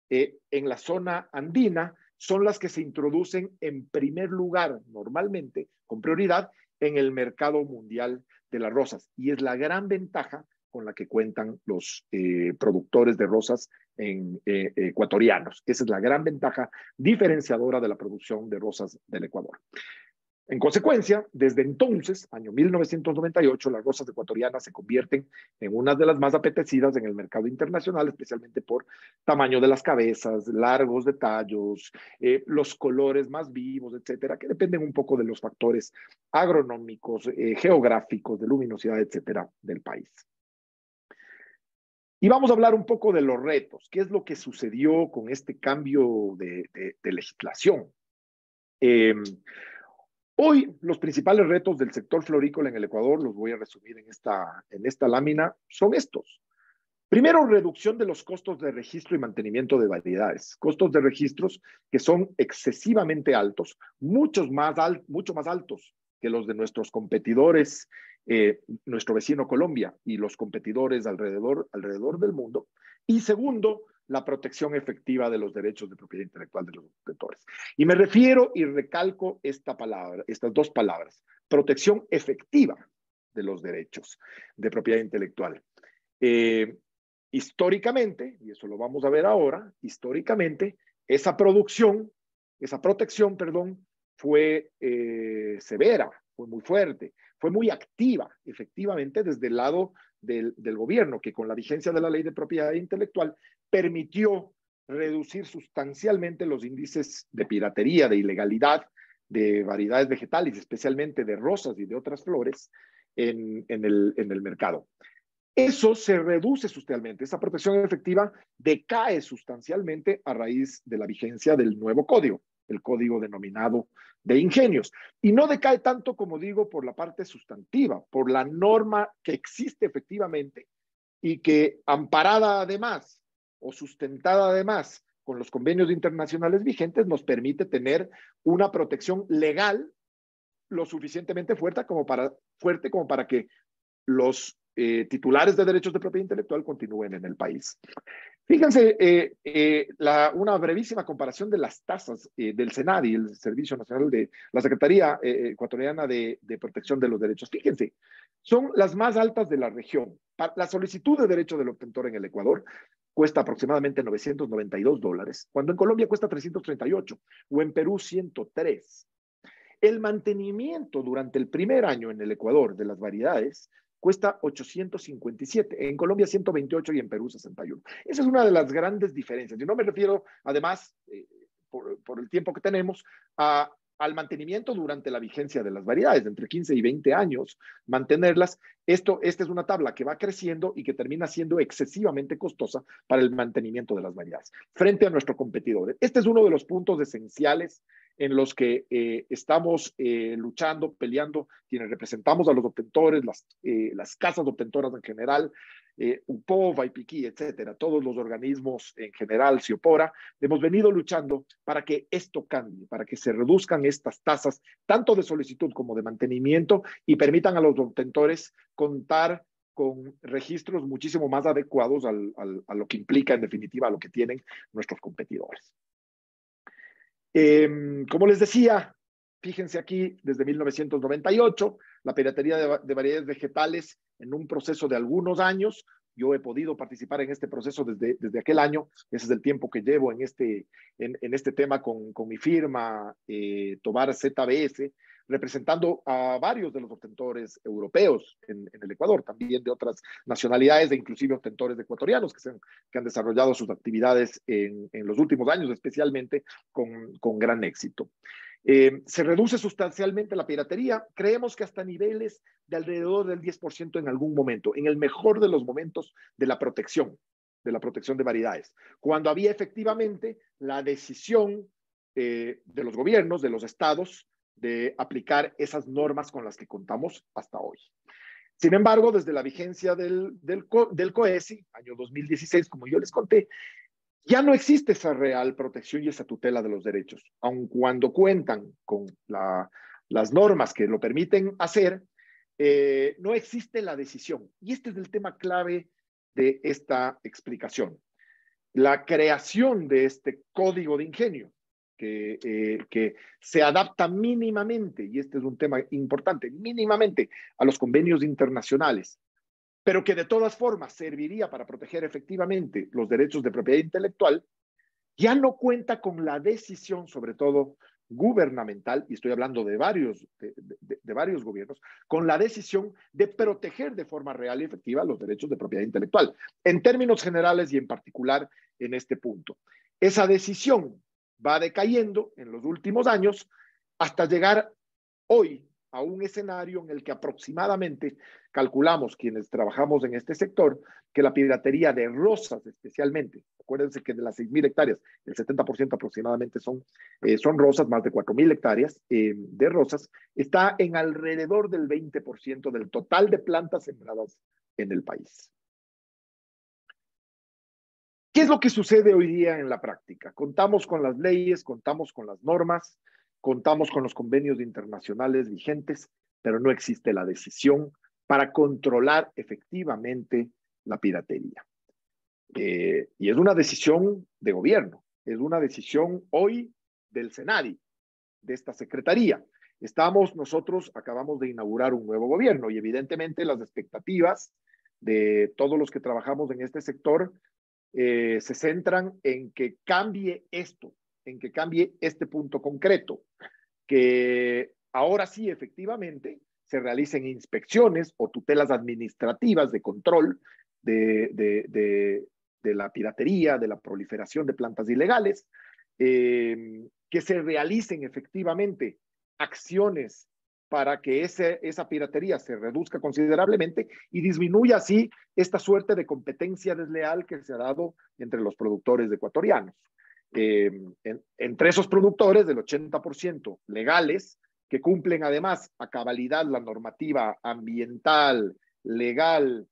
en la zona andina, son las que se introducen en primer lugar, normalmente, con prioridad, en el mercado mundial de las rosas. Y es la gran ventaja con la que cuentan los productores de rosas ecuatorianos. Esa es la gran ventaja diferenciadora de la producción de rosas del Ecuador. En consecuencia, desde entonces, año 1998, las rosas ecuatorianas se convierten en una de las más apetecidas en el mercado internacional, especialmente por tamaño de las cabezas, largos de tallos, los colores más vivos, etcétera, que dependen un poco de los factores agronómicos, geográficos, de luminosidad, etcétera, del país. Y vamos a hablar un poco de los retos. ¿Qué es lo que sucedió con este cambio de legislación? Hoy, los principales retos del sector florícola en el Ecuador, los voy a resumir en esta lámina, son estos. Primero, reducción de los costos de registro y mantenimiento de variedades. Costos de registros que son excesivamente altos, mucho más altos que los de nuestros competidores, nuestro vecino Colombia y los competidores alrededor del mundo. Y segundo, la protección efectiva de los derechos de propiedad intelectual de los obtentores. Y me refiero y recalco estas dos palabras, protección efectiva de los derechos de propiedad intelectual. Históricamente, y eso lo vamos a ver ahora, históricamente, esa protección, fue severa, fue muy fuerte, fue muy activa, efectivamente, desde el lado del gobierno, que con la vigencia de la ley de propiedad intelectual permitió reducir sustancialmente los índices de piratería, de ilegalidad, de variedades vegetales, especialmente de rosas y de otras flores, en el mercado. Eso se reduce sustancialmente, esa protección efectiva decae sustancialmente a raíz de la vigencia del nuevo código, el código denominado de ingenios. Y no decae tanto, como digo, por la parte sustantiva, por la norma que existe efectivamente y que, amparada además o sustentada además con los convenios internacionales vigentes, nos permite tener una protección legal lo suficientemente fuerte como para que los titulares de derechos de propiedad intelectual continúen en el país. Fíjense, una brevísima comparación de las tasas del SENADI, el Servicio Nacional de la Secretaría Ecuatoriana de Protección de los Derechos. Fíjense, son las más altas de la región. La solicitud de derecho del obtentor en el Ecuador cuesta aproximadamente $992, cuando en Colombia cuesta 338 o en Perú 103. El mantenimiento durante el primer año en el Ecuador de las variedades cuesta 857, en Colombia 128 y en Perú 61. Esa es una de las grandes diferencias. Y no me refiero, además, por el tiempo que tenemos, al mantenimiento durante la vigencia de las variedades, de entre 15 y 20 años, mantenerlas. Esta es una tabla que va creciendo y que termina siendo excesivamente costosa para el mantenimiento de las variedades frente a nuestro competidor. Este es uno de los puntos esenciales en los que estamos luchando, peleando, quienes representamos a los obtentores, las casas obtentoras en general, UPOV, IPIQUI, etcétera, todos los organismos en general, CIOPORA, hemos venido luchando para que esto cambie, para que se reduzcan estas tasas, tanto de solicitud como de mantenimiento, y permitan a los obtentores contar con registros muchísimo más adecuados a lo que implica, en definitiva, a lo que tienen nuestros competidores. Como les decía, fíjense aquí, desde 1998, la piratería de variedades vegetales en un proceso de algunos años. Yo he podido participar en este proceso desde aquel año. Ese es el tiempo que llevo en este tema con mi firma, Tovar ZBS, representando a varios de los obtentores europeos en el Ecuador, también de otras nacionalidades e inclusive obtentores ecuatorianos que han desarrollado sus actividades en los últimos años, especialmente con gran éxito. Se reduce sustancialmente la piratería, creemos que hasta niveles de alrededor del 10% en algún momento, en el mejor de los momentos de la protección de variedades, cuando había efectivamente la decisión de los gobiernos, de los estados, de aplicar esas normas con las que contamos hasta hoy. Sin embargo, desde la vigencia del COESI, año 2016, como yo les conté, ya no existe esa real protección y esa tutela de los derechos, aun cuando cuentan con las normas que lo permiten hacer, no existe la decisión. Y este es el tema clave de esta explicación. La creación de este código de ingenio, que se adapta mínimamente, y este es un tema importante, mínimamente a los convenios internacionales, pero que de todas formas serviría para proteger efectivamente los derechos de propiedad intelectual, ya no cuenta con la decisión, sobre todo gubernamental, y estoy hablando de varios gobiernos, con la decisión de proteger de forma real y efectiva los derechos de propiedad intelectual, en términos generales y en particular en este punto. Esa decisión va decayendo en los últimos años hasta llegar hoy a un escenario en el que aproximadamente calculamos, quienes trabajamos en este sector, que la piratería de rosas especialmente, acuérdense que de las 6.000 hectáreas, el 70% aproximadamente son rosas, más de 4.000 hectáreas de rosas, está en alrededor del 20% del total de plantas sembradas en el país. ¿Qué es lo que sucede hoy día en la práctica? Contamos con las leyes, contamos con las normas, contamos con los convenios internacionales vigentes, pero no existe la decisión para controlar efectivamente la piratería. Y es una decisión de gobierno, es una decisión hoy del SENADI, de esta secretaría. Nosotros acabamos de inaugurar un nuevo gobierno y evidentemente las expectativas de todos los que trabajamos en este sector se centran en que cambie esto, en que cambie este punto concreto, que ahora sí efectivamente se realicen inspecciones o tutelas administrativas de control de la piratería, de la proliferación de plantas ilegales, que se realicen efectivamente acciones para que esa piratería se reduzca considerablemente y disminuya así esta suerte de competencia desleal que se ha dado entre los productores ecuatorianos. Entre esos productores, del 80% legales, que cumplen además a cabalidad la normativa ambiental, legal,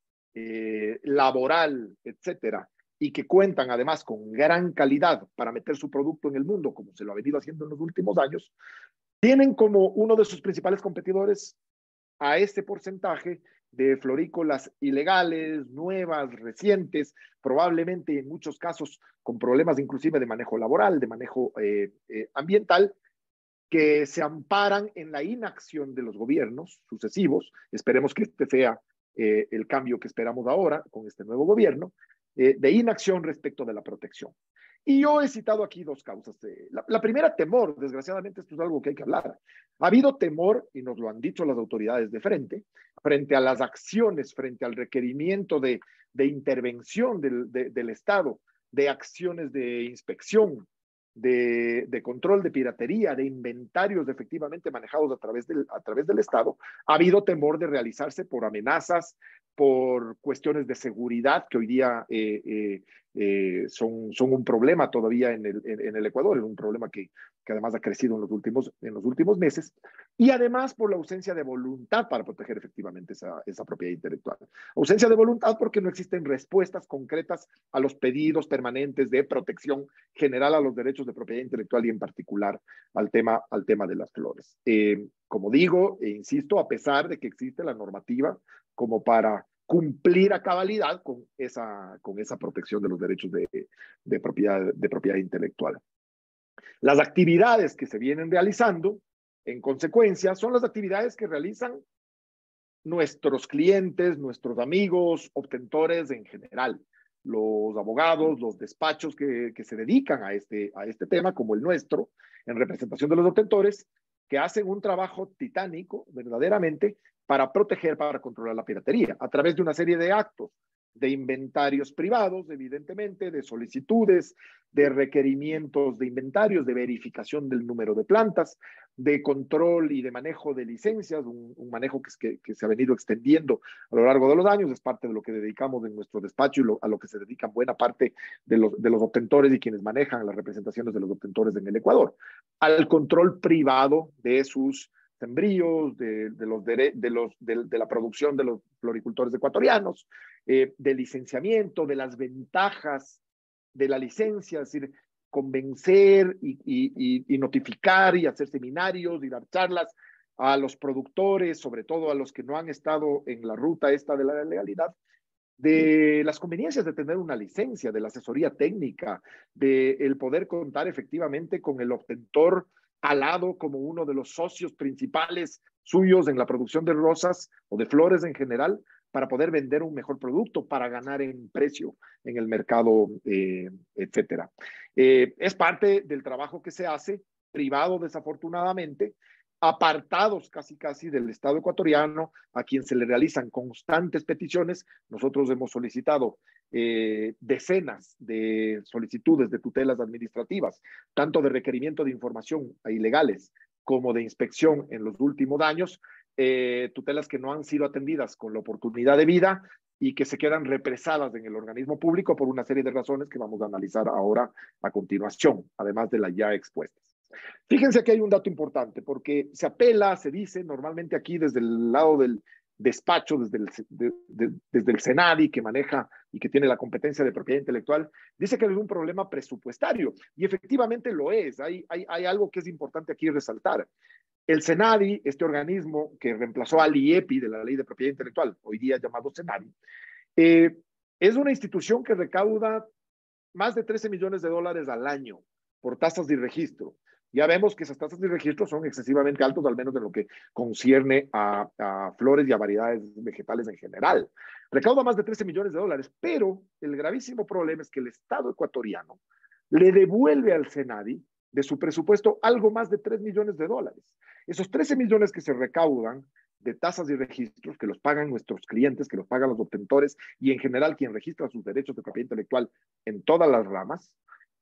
laboral, etcétera, y que cuentan además con gran calidad para meter su producto en el mundo, como se lo ha venido haciendo en los últimos años, tienen como uno de sus principales competidores a este porcentaje de florícolas ilegales, nuevas, recientes, probablemente en muchos casos con problemas inclusive de manejo laboral, de manejo ambiental, que se amparan en la inacción de los gobiernos sucesivos. Esperemos que este sea el cambio que esperamos ahora con este nuevo gobierno, de inacción respecto de la protección. Y yo he citado aquí dos causas. La primera, temor. Desgraciadamente, esto es algo que hay que hablar. Ha habido temor, y nos lo han dicho las autoridades de frente a las acciones, frente al requerimiento de intervención del Estado, de acciones de inspección, de control de piratería, de inventarios efectivamente manejados a través del Estado. Ha habido temor de realizarse por amenazas, por cuestiones de seguridad que hoy día son un problema todavía en el Ecuador, es un problema que además ha crecido en los últimos meses, y además por la ausencia de voluntad para proteger efectivamente esa propiedad intelectual. Ausencia de voluntad porque no existen respuestas concretas a los pedidos permanentes de protección general a los derechos de propiedad intelectual y en particular al tema de las flores. Como digo e insisto, a pesar de que existe la normativa como para cumplir a cabalidad con esa protección de los derechos de propiedad intelectual. Las actividades que se vienen realizando, en consecuencia, son las actividades que realizan nuestros clientes, nuestros amigos, obtentores en general, los abogados, los despachos que se dedican a este tema, como el nuestro, en representación de los obtentores, que hacen un trabajo titánico, verdaderamente, para proteger, para controlar la piratería, a través de una serie de actos, de inventarios privados, evidentemente, de solicitudes, de requerimientos de inventarios, de verificación del número de plantas, de control y de manejo de licencias, un manejo que se ha venido extendiendo a lo largo de los años, es parte de lo que dedicamos en nuestro despacho y a lo que se dedican buena parte de los obtentores y quienes manejan las representaciones de los obtentores en el Ecuador, al control privado de sus sembríos, de la producción de los floricultores ecuatorianos, del licenciamiento, de las ventajas de la licencia, es decir, convencer y notificar y hacer seminarios y dar charlas a los productores, sobre todo a los que no han estado en la ruta esta de la legalidad, de las conveniencias de tener una licencia, de la asesoría técnica, de el poder contar efectivamente con el obtentor al lado como uno de los socios principales suyos en la producción de rosas o de flores en general, para poder vender un mejor producto, para ganar en precio en el mercado, etcétera. Es parte del trabajo que se hace, privado desafortunadamente, apartados casi del Estado ecuatoriano, a quien se le realizan constantes peticiones. Nosotros hemos solicitado decenas de solicitudes de tutelas administrativas, tanto de requerimiento de información a ilegales como de inspección en los últimos años, tutelas que no han sido atendidas con la oportunidad de vida y que se quedan represadas en el organismo público por una serie de razones que vamos a analizar ahora a continuación, además de las ya expuestas. Fíjense que hay un dato importante, porque se apela, se dice normalmente aquí desde el lado del despacho, desde el SENADI, que maneja y que tiene la competencia de propiedad intelectual, dice que es un problema presupuestario, y efectivamente lo es. Hay algo que es importante aquí resaltar. El SENADI, este organismo que reemplazó al IEPI de la Ley de Propiedad Intelectual, hoy día llamado SENADI, es una institución que recauda más de 13 millones de dólares al año por tasas de registro. Ya vemos que esas tasas de registro son excesivamente altas, al menos en lo que concierne a flores y a variedades vegetales en general. Recauda más de 13 millones de dólares, pero el gravísimo problema es que el Estado ecuatoriano le devuelve al SENADI de su presupuesto algo más de 3 millones de dólares. Esos 13 millones que se recaudan de tasas y registros, que los pagan nuestros clientes, que los pagan los obtentores y en general quien registra sus derechos de propiedad intelectual en todas las ramas,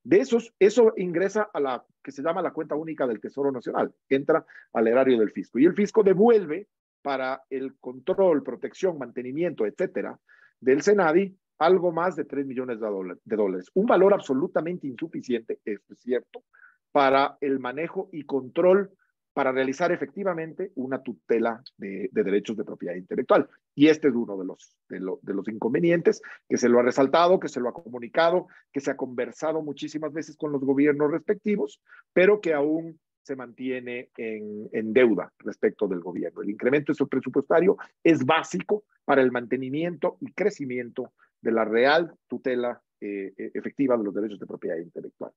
de esos, eso ingresa a la que se llama la cuenta única del Tesoro Nacional, entra al erario del fisco y el fisco devuelve para el control, protección, mantenimiento, etcétera, del SENADI algo más de 3 millones de dólares. Un valor absolutamente insuficiente, es cierto, para el manejo y control para realizar efectivamente una tutela de derechos de propiedad intelectual. Y este es uno de los inconvenientes que se lo ha resaltado, que se lo ha comunicado, que se ha conversado muchísimas veces con los gobiernos respectivos, pero que aún se mantiene en deuda respecto del gobierno. El incremento presupuestario es básico para el mantenimiento y crecimiento de la real tutela efectiva de los derechos de propiedad intelectual.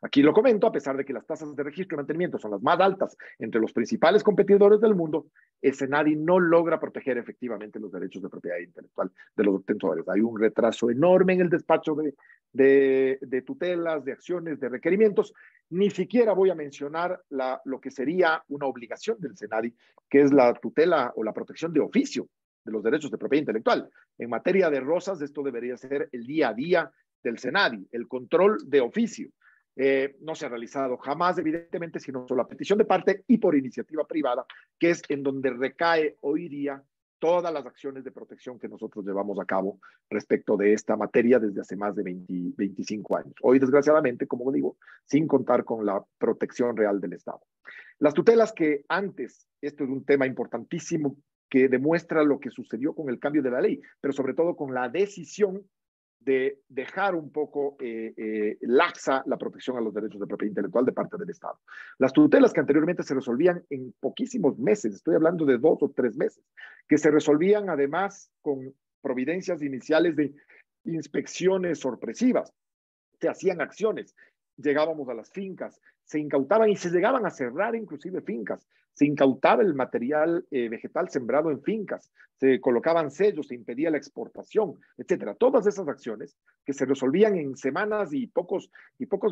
Aquí lo comento, a pesar de que las tasas de registro y mantenimiento son las más altas entre los principales competidores del mundo, SENADI no logra proteger efectivamente los derechos de propiedad intelectual de los obtentores. Hay un retraso enorme en el despacho de tutelas, de acciones, de requerimientos. Ni siquiera voy a mencionar lo que sería una obligación del SENADI, que es la tutela o la protección de oficio de los derechos de propiedad intelectual. En materia de rosas, esto debería ser el día a día del SENADI, el control de oficio. No se ha realizado jamás, evidentemente, sino solo a petición de parte y por iniciativa privada, que es en donde recae hoy día todas las acciones de protección que nosotros llevamos a cabo respecto de esta materia desde hace más de 25 años. Hoy, desgraciadamente, como digo, sin contar con la protección real del Estado. Las tutelas que antes, esto es un tema importantísimo que demuestra lo que sucedió con el cambio de la ley, pero sobre todo con la decisión de dejar un poco laxa la protección a los derechos de propiedad intelectual de parte del Estado. Las tutelas que anteriormente se resolvían en poquísimos meses, estoy hablando de 2 o 3 meses, que se resolvían además con providencias iniciales de inspecciones sorpresivas, se hacían acciones, llegábamos a las fincas, se incautaban y se llegaban a cerrar inclusive fincas, se incautaba el material vegetal sembrado en fincas, se colocaban sellos, se impedía la exportación, etcétera. Todas esas acciones que se resolvían en semanas y pocos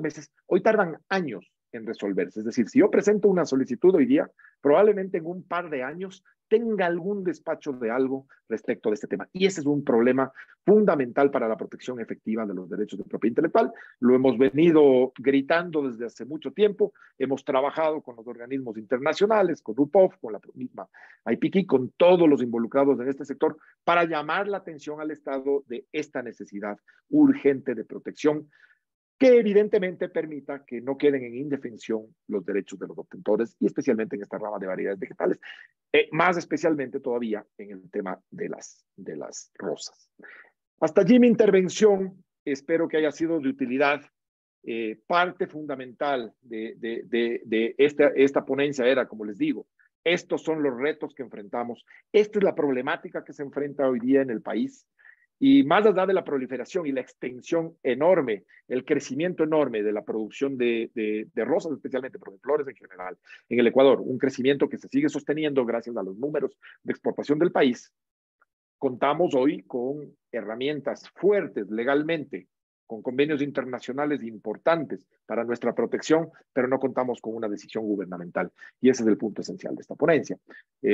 meses, hoy tardan años en resolverse. Es decir, si yo presento una solicitud hoy día, probablemente en un par de años tenga algún despacho de algo respecto de este tema. Y ese es un problema fundamental para la protección efectiva de los derechos de propiedad intelectual. Lo hemos venido gritando desde hace mucho tiempo. Hemos trabajado con los organismos internacionales, con UPOF, con la misma IPIC, con todos los involucrados en este sector para llamar la atención al Estado de esta necesidad urgente de protección que evidentemente permita que no queden en indefensión los derechos de los obtentores y especialmente en esta rama de variedades vegetales, más especialmente todavía en el tema de las rosas. Hasta allí mi intervención, espero que haya sido de utilidad. Parte fundamental de esta ponencia era, como les digo, estos son los retos que enfrentamos, esta es la problemática que se enfrenta hoy día en el país. Y más allá de la proliferación y la extensión enorme, el crecimiento enorme de la producción de rosas, especialmente, pero de flores en general, en el Ecuador, un crecimiento que se sigue sosteniendo gracias a los números de exportación del país, contamos hoy con herramientas fuertes legalmente, con convenios internacionales importantes para nuestra protección, pero no contamos con una decisión gubernamental. Y ese es el punto esencial de esta ponencia.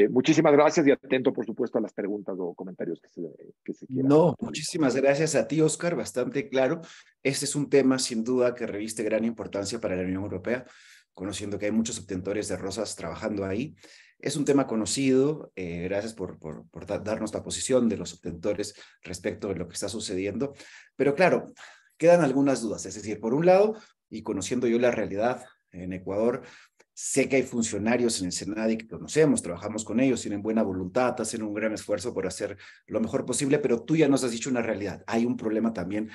Muchísimas gracias y atento, por supuesto, a las preguntas o comentarios que se quieran. No, muchísimas gracias a ti, Oscar, bastante claro. Este es un tema, sin duda, que reviste gran importancia para la Unión Europea, conociendo que hay muchos obtentores de rosas trabajando ahí. Es un tema conocido, gracias por darnos la posición de los obtentores respecto de lo que está sucediendo. Pero claro, quedan algunas dudas. Es decir, por un lado, y conociendo yo la realidad en Ecuador, sé que hay funcionarios en el SENADI que conocemos, trabajamos con ellos, tienen buena voluntad, hacen un gran esfuerzo por hacer lo mejor posible, pero tú ya nos has dicho una realidad. Hay un problema también,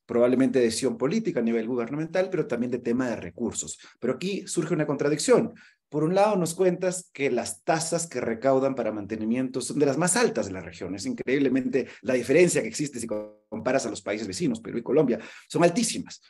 probablemente de decisión política a nivel gubernamental, pero también de tema de recursos. Pero aquí surge una contradicción. Por un lado, nos cuentas que las tasas que recaudan para mantenimiento son de las más altas de la región. Es increíblemente la diferencia que existe si comparas a los países vecinos, Perú y Colombia, son altísimas.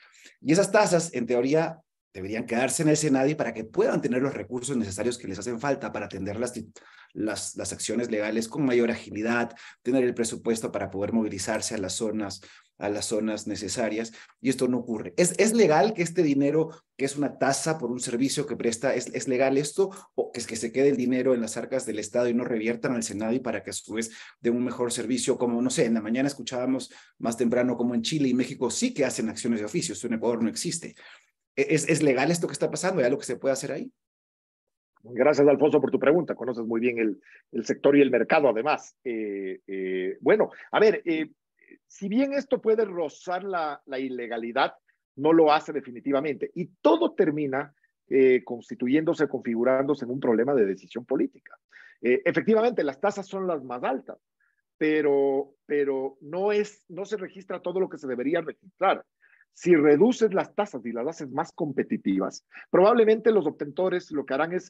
Y esas tasas, en teoría, deberían quedarse en el SENADI para que puedan tener los recursos necesarios que les hacen falta para atender las acciones legales con mayor agilidad, tener el presupuesto para poder movilizarse a las zonas necesarias, y esto no ocurre. ¿Es legal que este dinero, que es una tasa por un servicio que presta, es legal esto, o que es que se quede el dinero en las arcas del Estado y no reviertan al SENADI para que a su vez den un mejor servicio? Como, no sé, en la mañana escuchábamos más temprano como en Chile y México sí que hacen acciones de oficio, esto en Ecuador no existe. ¿Es legal esto que está pasando? ¿Hay algo que se puede hacer ahí? Gracias, Alfonso, por tu pregunta. Conoces muy bien el sector y el mercado, además. Bueno, a ver, si bien esto puede rozar la ilegalidad, no lo hace definitivamente. Y todo termina constituyéndose, configurándose en un problema de decisión política. Efectivamente, las tasas son las más altas, pero no se registra todo lo que se debería registrar. Si reduces las tasas y las haces más competitivas, probablemente los obtentores lo que harán es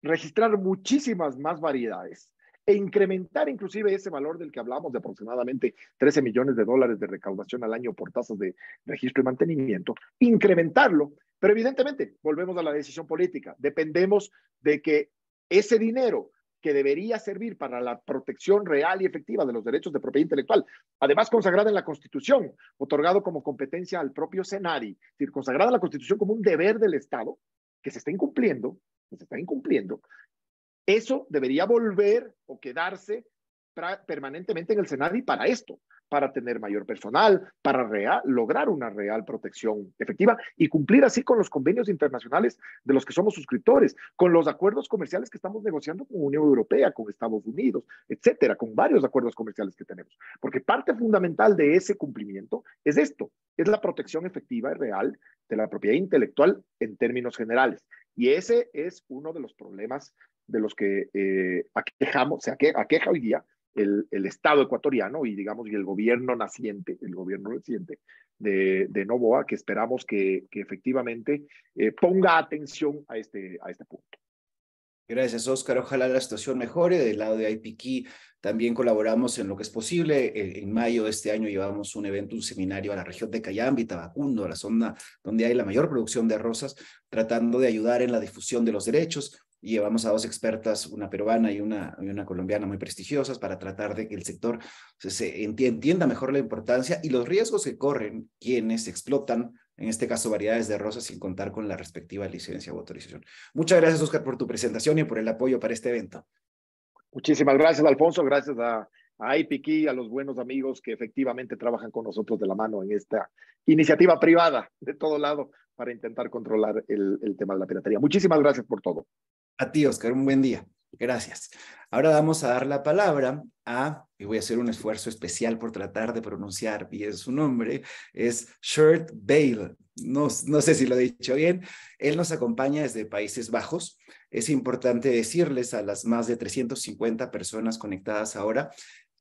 registrar muchísimas más variedades e incrementar inclusive ese valor del que hablamos de aproximadamente 13 millones de dólares de recaudación al año por tasas de registro y mantenimiento, incrementarlo. Pero evidentemente, volvemos a la decisión política. Dependemos de que ese dinero que debería servir para la protección real y efectiva de los derechos de propiedad intelectual, además consagrada en la Constitución, otorgado como competencia al propio Senari, es decir, consagrada en la Constitución como un deber del Estado, que se está incumpliendo, eso debería volver o quedarse permanentemente en el Senadi para esto, para tener mayor personal, para lograr una real protección efectiva y cumplir así con los convenios internacionales de los que somos suscriptores, con los acuerdos comerciales que estamos negociando con Unión Europea, con Estados Unidos, etcétera, con varios acuerdos comerciales que tenemos. Porque parte fundamental de ese cumplimiento es esto, es la protección efectiva y real de la propiedad intelectual en términos generales. Y ese es uno de los problemas de los que aqueja hoy día el Estado ecuatoriano y digamos y el gobierno naciente, de Noboa, que esperamos que efectivamente ponga atención a este punto. Gracias, Oscar. Ojalá la situación mejore. Del lado de IPKey también colaboramos en lo que es posible. En mayo de este año llevamos un evento, un seminario a la región de Cayambe, Tabacundo, a la zona donde hay la mayor producción de rosas, tratando de ayudar en la difusión de los derechos. Y llevamos a dos expertas, una peruana y una colombiana muy prestigiosas, para tratar de que el sector se entienda mejor la importancia y los riesgos que corren quienes explotan, en este caso variedades de rosas, sin contar con la respectiva licencia o autorización. Muchas gracias, Oscar, por tu presentación y por el apoyo para este evento. Muchísimas gracias, Alfonso. Gracias a IPKey, a los buenos amigos que efectivamente trabajan con nosotros de la mano en esta iniciativa privada de todo lado para intentar controlar el tema de la piratería. Muchísimas gracias por todo. A ti, Oscar, un buen día. Gracias. Ahora vamos a dar la palabra y voy a hacer un esfuerzo especial por tratar de pronunciar bien su nombre, es Sjoerd Bijl. No sé si lo he dicho bien. Él nos acompaña desde Países Bajos. Es importante decirles a las más de 350 personas conectadas ahora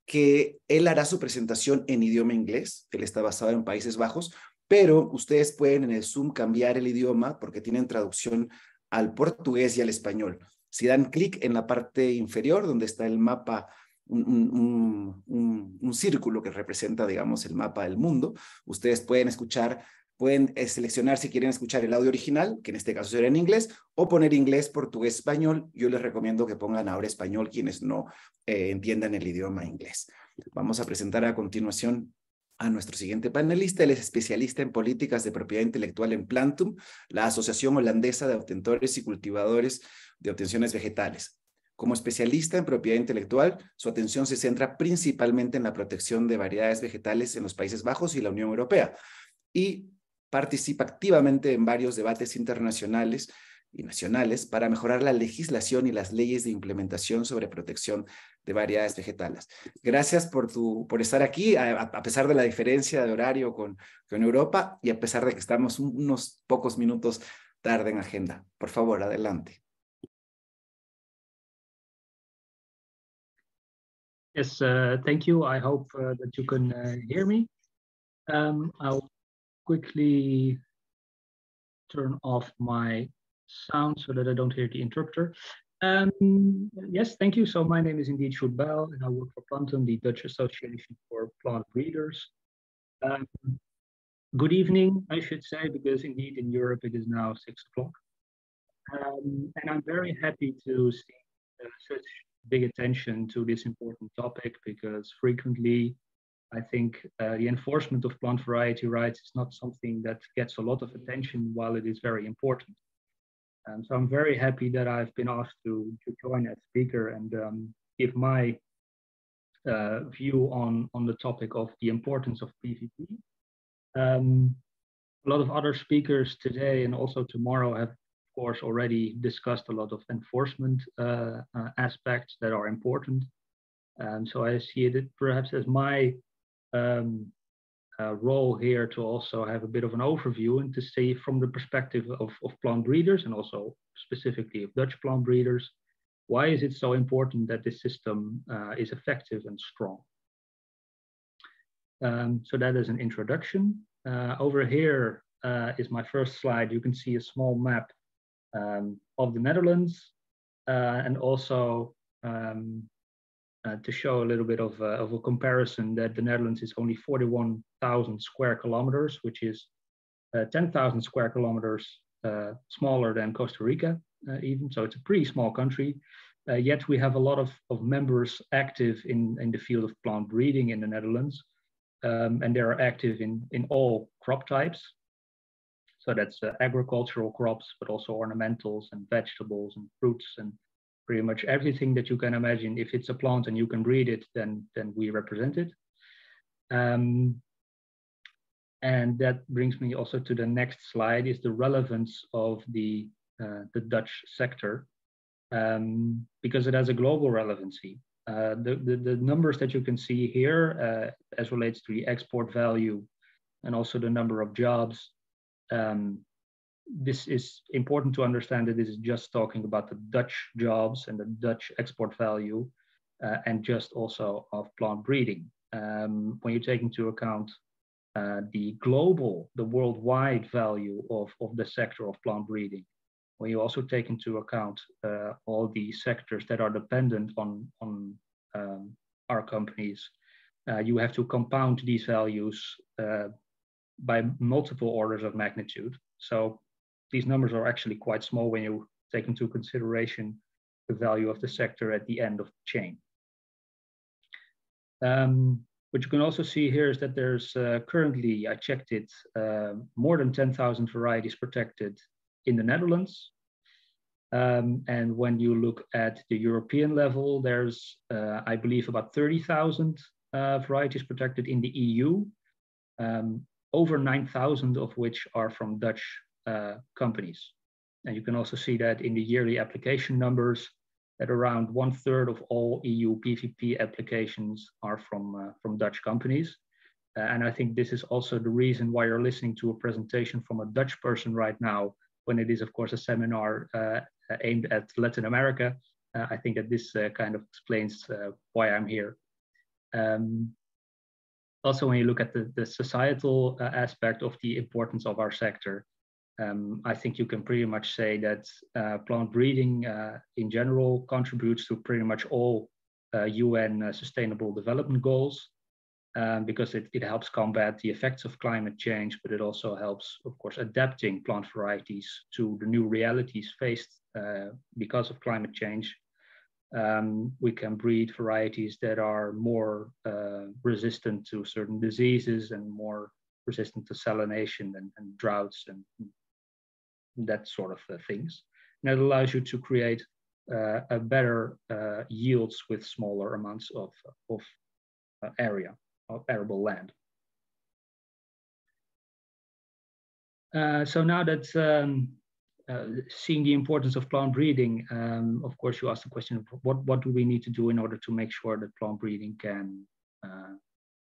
que él hará su presentación en idioma inglés. Él está basado en Países Bajos, pero ustedes pueden en el Zoom cambiar el idioma porque tienen traducción al portugués y al español. Si dan clic en la parte inferior donde está el mapa, un círculo que representa, digamos, el mapa del mundo, ustedes pueden escuchar, pueden seleccionar si quieren escuchar el audio original, que en este caso será en inglés, o poner inglés, portugués, español. Yo les recomiendo que pongan ahora español quienes no entiendan el idioma inglés. Vamos a presentar a continuación a nuestro siguiente panelista. Él es especialista en políticas de propiedad intelectual en Plantum, la Asociación Holandesa de Obtentores y Cultivadores de Obtenciones Vegetales. Como especialista en propiedad intelectual, su atención se centra principalmente en la protección de variedades vegetales en los Países Bajos y la Unión Europea, y participa activamente en varios debates internacionales y nacionales para mejorar la legislación y las leyes de implementación sobre protección de variedades vegetales. Gracias por estar aquí, a pesar de la diferencia de horario con Europa y a pesar de que estamos unos pocos minutos tarde en agenda. Por favor, adelante. Yes, thank you. I hope that you can hear me. I'll quickly turn off my sound so that I don't hear the interpreter. Yes, thank you. So my name is indeed Sjoerd Bijl, and I work for Plantum, the Dutch Association for Plant Breeders. Good evening, I should say, because indeed in Europe it is now 6 o'clock. And I'm very happy to see such big attention to this important topic, because frequently I think the enforcement of plant variety rights is not something that gets a lot of attention while it is very important. So I'm very happy that I've been asked to join as speaker and give my view on the topic of the importance of PVP. A lot of other speakers today and also tomorrow have, of course, already discussed a lot of enforcement aspects that are important. So I see it perhaps as my role here to also have a bit of an overview and to see from the perspective of plant breeders and also specifically of Dutch plant breeders, why is it so important that this system is effective and strong? So that is an introduction. Over here is my first slide. You can see a small map of the Netherlands and also to show a little bit of a comparison, that the Netherlands is only 41,000 square kilometers, which is 10,000 square kilometers smaller than Costa Rica even. So it's a pretty small country. Yet we have a lot of members active in the field of plant breeding in the Netherlands. And they are active in all crop types. So that's agricultural crops, but also ornamentals and vegetables and fruits and pretty much everything that you can imagine. If it's a plant and you can breed it, then we represent it. And that brings me also to the next slide, is the relevance of the Dutch sector, because it has a global relevancy. The numbers that you can see here as relates to the export value and also the number of jobs, this is important to understand that this is just talking about the Dutch jobs and the Dutch export value and just also of plant breeding. When you take into account the worldwide value of the sector of plant breeding, when you also take into account all the sectors that are dependent on our companies, you have to compound these values by multiple orders of magnitude. So these numbers are actually quite small when you take into consideration the value of the sector at the end of the chain. What you can also see here is that there's currently, I checked it, more than 10,000 varieties protected in the Netherlands. And when you look at the European level, there's, I believe, about 30,000 varieties protected in the EU, over 9,000 of which are from Dutch companies. And you can also see that in the yearly application numbers, that around 1/3 of all EU PVP applications are from Dutch companies. And I think this is also the reason why you're listening to a presentation from a Dutch person right now, when it is, of course, a seminar aimed at Latin America. I think that this kind of explains why I'm here. Also, when you look at the societal aspect of the importance of our sector, I think you can pretty much say that plant breeding in general contributes to pretty much all UN Sustainable Development Goals, because it helps combat the effects of climate change, but it also helps, of course, adapting plant varieties to the new realities faced because of climate change. We can breed varieties that are more resistant to certain diseases and more resistant to salination and droughts and that sort of things. And that allows you to create a better yields with smaller amounts of area, of arable land. So now that seeing the importance of plant breeding, of course, you asked the question of what do we need to do in order to make sure that plant breeding can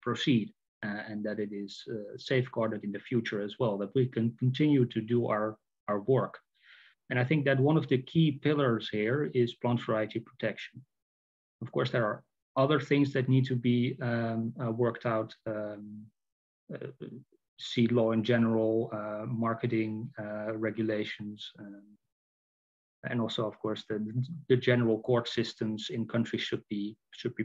proceed and that it is safeguarded in the future as well, that we can continue to do our work. And I think that one of the key pillars here is plant variety protection. Of course, there are other things that need to be worked out, seed law in general, marketing regulations, and also, of course, the general court systems in countries should be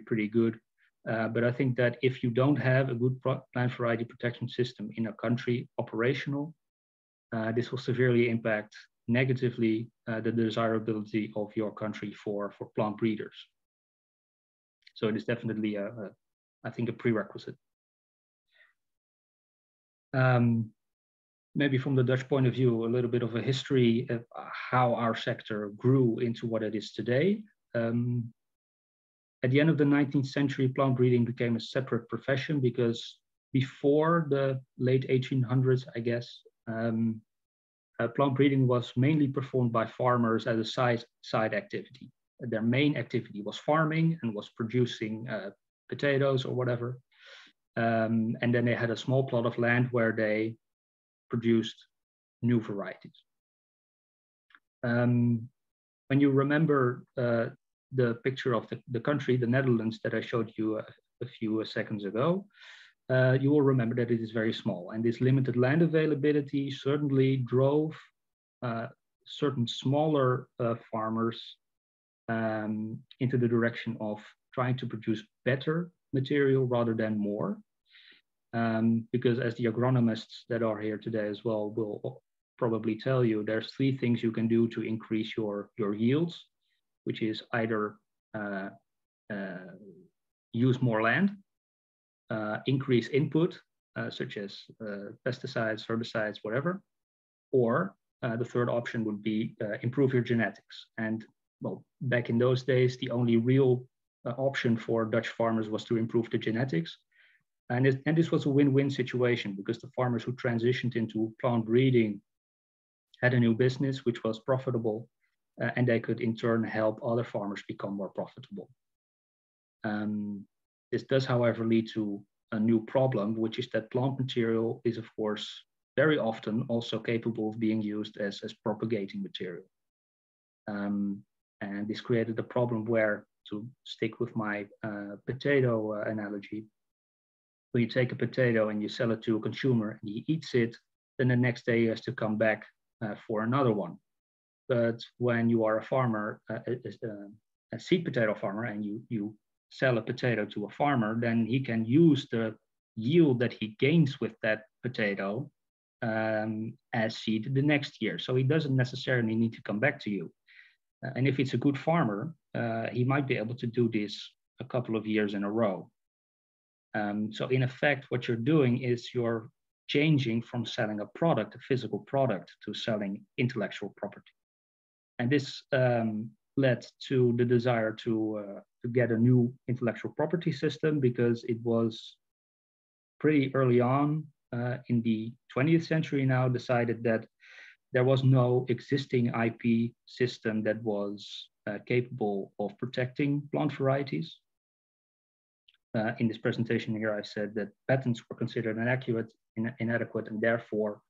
pretty good. But I think that if you don't have a good plant variety protection system in a country operational, this will severely impact negatively the desirability of your country for plant breeders. So it is definitely, I think, a prerequisite. Maybe from the Dutch point of view, a little bit of a history of how our sector grew into what it is today. At the end of the 19th century, plant breeding became a separate profession because before the late 1800s, I guess, plant breeding was mainly performed by farmers as a side activity. Their main activity was farming and was producing potatoes or whatever. And then they had a small plot of land where they produced new varieties. When you remember the picture of the country, the Netherlands, that I showed you a few seconds ago, you will remember that it is very small. And this limited land availability certainly drove certain smaller farmers into the direction of trying to produce better material rather than more. Because as the agronomists that are here today as well will probably tell you, there's 3 things you can do to increase your yields, which is either use more land, increase input, such as pesticides, herbicides, whatever, or the third option would be improve your genetics. And well, back in those days, the only real option for Dutch farmers was to improve the genetics. And this was a win-win situation, because the farmers who transitioned into plant breeding had a new business which was profitable, and they could in turn help other farmers become more profitable. This does, however, lead to a new problem, which is that plant material is, of course, very often also capable of being used as propagating material. And this created a problem where, to stick with my potato analogy, when you take a potato and you sell it to a consumer and he eats it, then the next day he has to come back for another one. But when you are a farmer, a seed potato farmer, and you sell a potato to a farmer, then he can use the yield that he gains with that potato as seed the next year. So he doesn't necessarily need to come back to you. And if it's a good farmer, he might be able to do this a couple of years in a row. So in effect, what you're doing is you're changing from selling a product, a physical product, to selling intellectual property. And this led to the desire to get a new intellectual property system, because it was pretty early on in the 20th century now decided that there was no existing IP system that was capable of protecting plant varieties. In this presentation here, I said that patents were considered inadequate, and therefore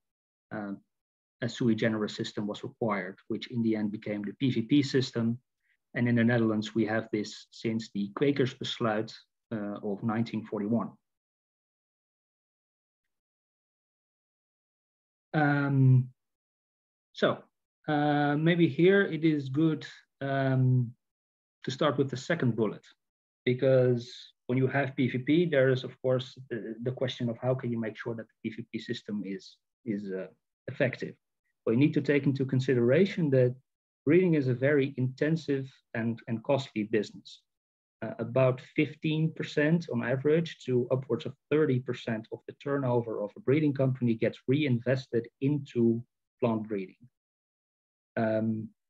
a sui generis system was required, which in the end became the PVP system. And in the Netherlands, we have this since the Kwekersbesluit of 1941. Maybe here it is good to start with the second bullet, because when you have PVP, there is, of course, the question of how can you make sure that the PVP system is effective. Well, you need to take into consideration that breeding is a very intensive and costly business. About 15% on average to upwards of 30% of the turnover of a breeding company gets reinvested into plant breeding.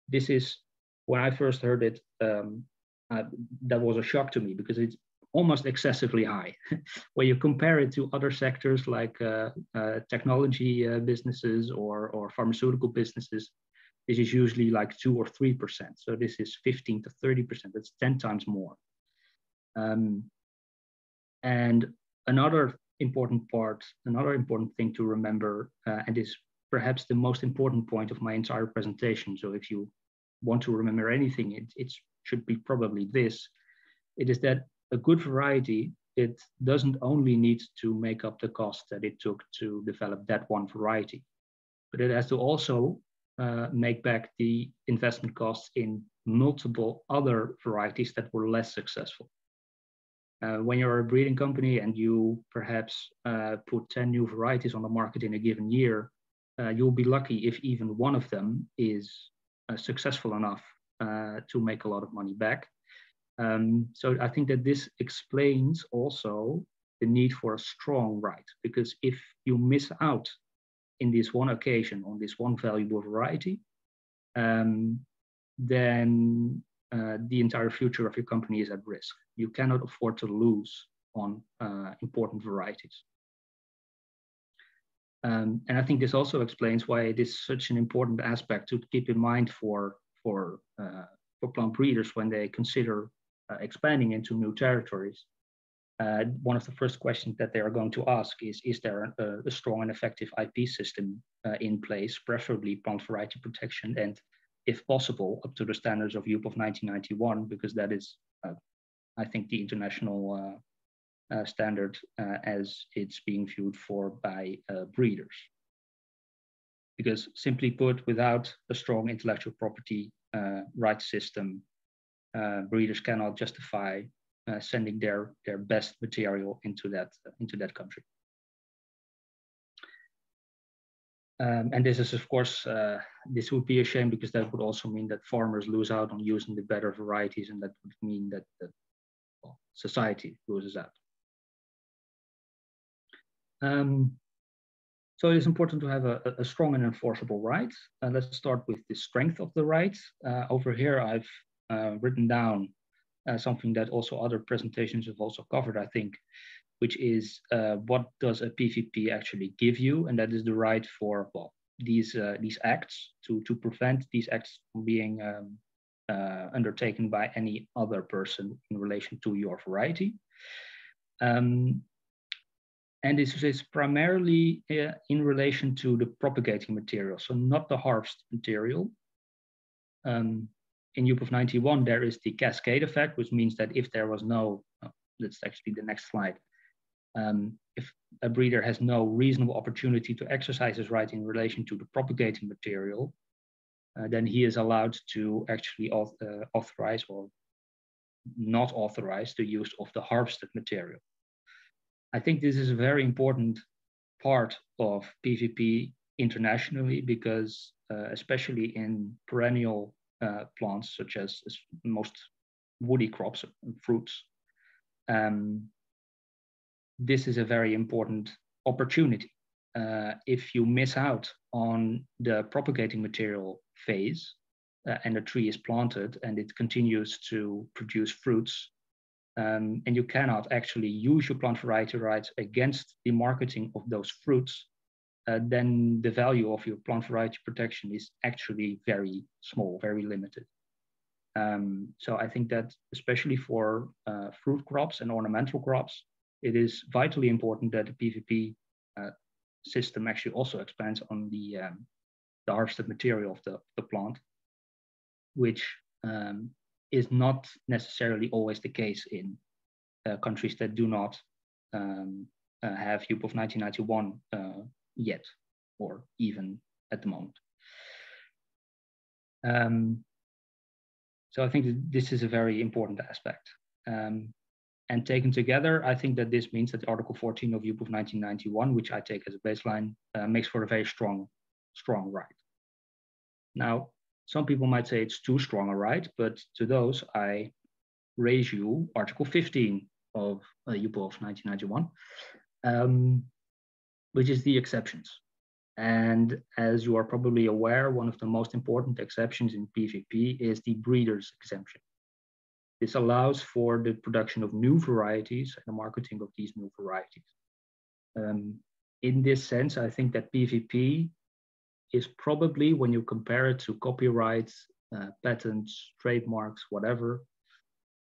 This is, when I first heard it, that was a shock to me, because it's almost excessively high. When you compare it to other sectors like technology businesses or pharmaceutical businesses, this is usually like 2 or 3%. So this is 15 to 30%. That's 10 times more. And another important thing to remember, and is perhaps the most important point of my entire presentation. So if you want to remember anything, it should be probably this. It is that a good variety, it doesn't only need to make up the cost that it took to develop that one variety, but it has to also make back the investment costs in multiple other varieties that were less successful. When you're a breeding company and you perhaps put 10 new varieties on the market in a given year, you'll be lucky if even one of them is successful enough to make a lot of money back. So I think that this explains also the need for a strong right, because if you miss out in this one occasion on this one valuable variety, then the entire future of your company is at risk. You cannot afford to lose on important varieties. And I think this also explains why it is such an important aspect to keep in mind for plant breeders when they consider expanding into new territories. One of the first questions that they are going to ask is there a strong and effective IP system in place, preferably plant variety protection, and if possible, up to the standards of UP of 1991, because that is, I think, the international standard as it's being viewed for by breeders. Because simply put, without a strong intellectual property rights system, breeders cannot justify sending their best material into that country. And this is, of course, this would be a shame, because that would also mean that farmers lose out on using the better varieties, and that would mean that well, society loses out. So it is important to have a strong and enforceable right. Let's start with the strength of the right. Over here, I've written down something that also other presentations have also covered, I think, which is what does a PVP actually give you? And that is the right for, well, these acts, to prevent these acts from being undertaken by any other person in relation to your variety. And this is primarily in relation to the propagating material, so not the harvest material. In UPOV 91, there is the cascade effect, which means that if there was no, that's actually the next slide, if a breeder has no reasonable opportunity to exercise his right in relation to the propagating material, then he is allowed to actually authorize or not authorize the use of the harvested material. I think this is a very important part of PVP internationally, because especially in perennial plants, such as most woody crops and fruits, this is a very important opportunity. If you miss out on the propagating material phase and a tree is planted and it continues to produce fruits, and you cannot actually use your plant variety rights against the marketing of those fruits, then the value of your plant variety protection is actually very small, very limited. So I think that especially for fruit crops and ornamental crops, it is vitally important that the PVP system actually also expands on the harvested material of the plant, which is not necessarily always the case in countries that do not have UPOV 1991 yet, or even at the moment. So I think that this is a very important aspect. And taken together, I think that this means that Article 14 of UPOV 1991, which I take as a baseline, makes for a very strong right. Now, some people might say it's too strong a right, but to those, I raise you Article 15 of UPOV 1991, which is the exceptions. And as you are probably aware, one of the most important exceptions in PVP is the breeder's exemption. This allows for the production of new varieties and the marketing of these new varieties. In this sense, I think that PVP is probably, when you compare it to copyrights, patents, trademarks, whatever,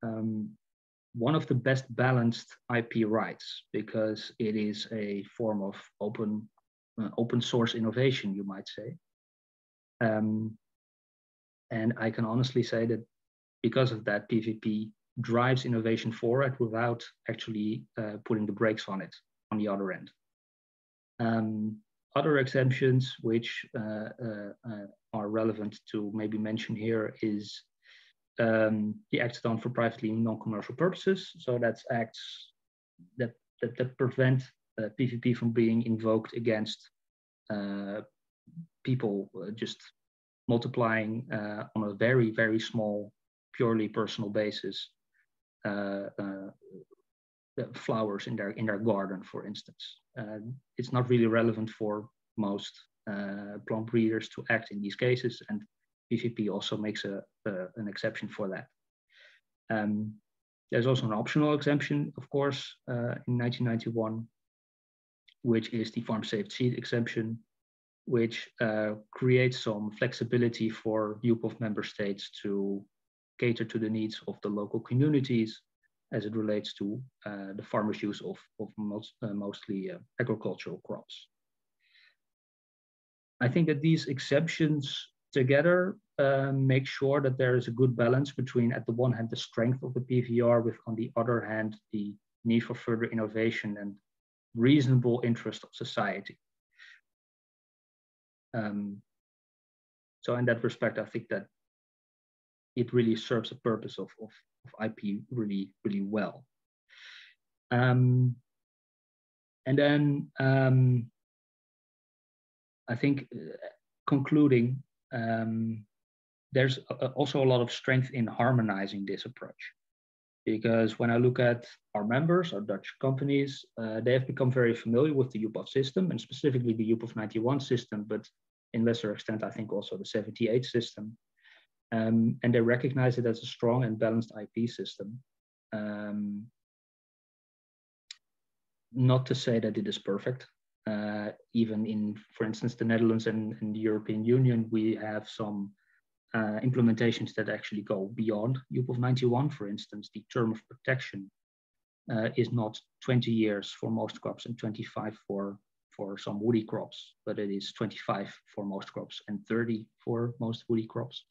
one of the best balanced IP rights, because it is a form of open source innovation, you might say. And I can honestly say that because of that, PVP drives innovation forward without actually putting the brakes on it on the other end. Other exemptions which are relevant to maybe mention here is the acts done for privately non-commercial purposes. So that's acts that prevent PVP from being invoked against people just multiplying on a very, very small, purely personal basis, flowers in their garden, for instance. It's not really relevant for most plant breeders to act in these cases, and PVP also makes an exception for that. There's also an optional exemption, of course, in 1991, which is the farm-saved seed exemption, which creates some flexibility for UPOV member states to cater to the needs of the local communities as it relates to the farmers' use of mostly agricultural crops. I think that these exemptions together make sure that there is a good balance between, at the one hand, the strength of the PVR, with, on the other hand, the need for further innovation and reasonable interest of society. So in that respect, I think that it really serves the purpose of IP really, really well. And then I think concluding, there's also a lot of strength in harmonizing this approach. Because when I look at our members, our Dutch companies, they have become very familiar with the UPOV system, and specifically the UPOV 91 system, but in lesser extent, I think also the 78 system. And they recognize it as a strong and balanced IP system. Not to say that it is perfect. Even in, for instance, the Netherlands and the European Union, we have some implementations that actually go beyond UPOV 91. For instance, the term of protection is not 20 years for most crops and 25 for some woody crops, but it is 25 for most crops and 30 for most woody crops.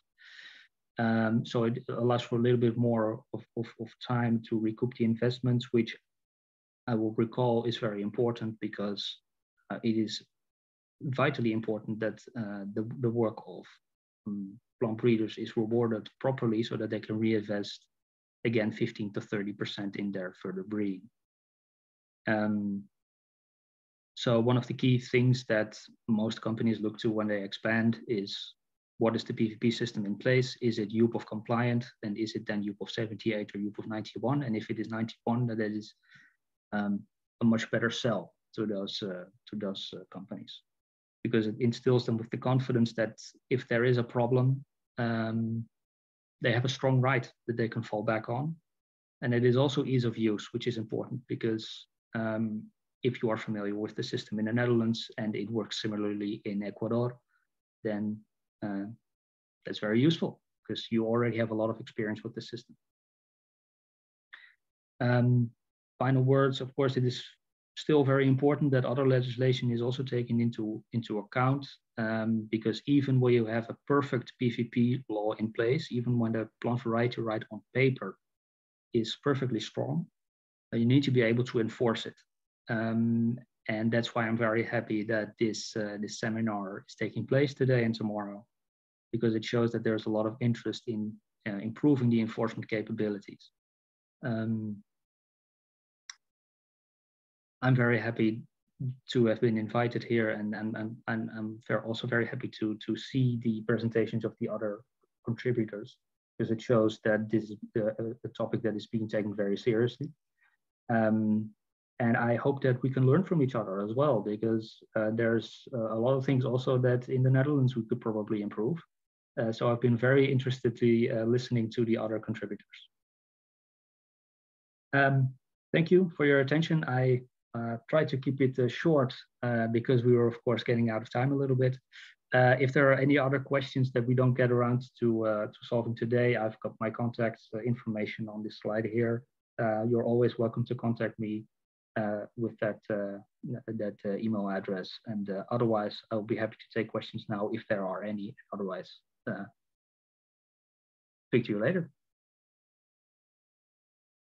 So it allows for a little bit more of time to recoup the investments, which I will recall is very important, because it is vitally important that the work of plant breeders is rewarded properly, so that they can reinvest again 15 to 30% in their further breeding. So one of the key things that most companies look to when they expand is, what is the PVP system in place? Is it UPOV compliant? And is it then UPOV 78 or UPOV 91? And if it is 91, then that is a much better sell to those companies, because it instills them with the confidence that if there is a problem, they have a strong right that they can fall back on. And it is also ease of use, which is important, because if you are familiar with the system in the Netherlands and it works similarly in Ecuador, then that's very useful, because you already have a lot of experience with the system. Final words, of course, it is still very important that other legislation is also taken into account, because even when you have a perfect PVP law in place, even when the plant variety right on paper is perfectly strong, you need to be able to enforce it. And that's why I'm very happy that this seminar is taking place today and tomorrow, because it shows that there's a lot of interest in improving the enforcement capabilities. I'm very happy to have been invited here, and I'm also very happy to see the presentations of the other contributors, because it shows that this is a topic that is being taken very seriously. And I hope that we can learn from each other as well, because there's a lot of things also that in the Netherlands we could probably improve. So I've been very interested to listening to the other contributors. Thank you for your attention. I tried to keep it short because we were, of course, getting out of time a little bit. If there are any other questions that we don't get around to solving today, I've got my contact information on this slide here. You're always welcome to contact me with that email address. And otherwise, I'll be happy to take questions now if there are any. Otherwise, speak to you later.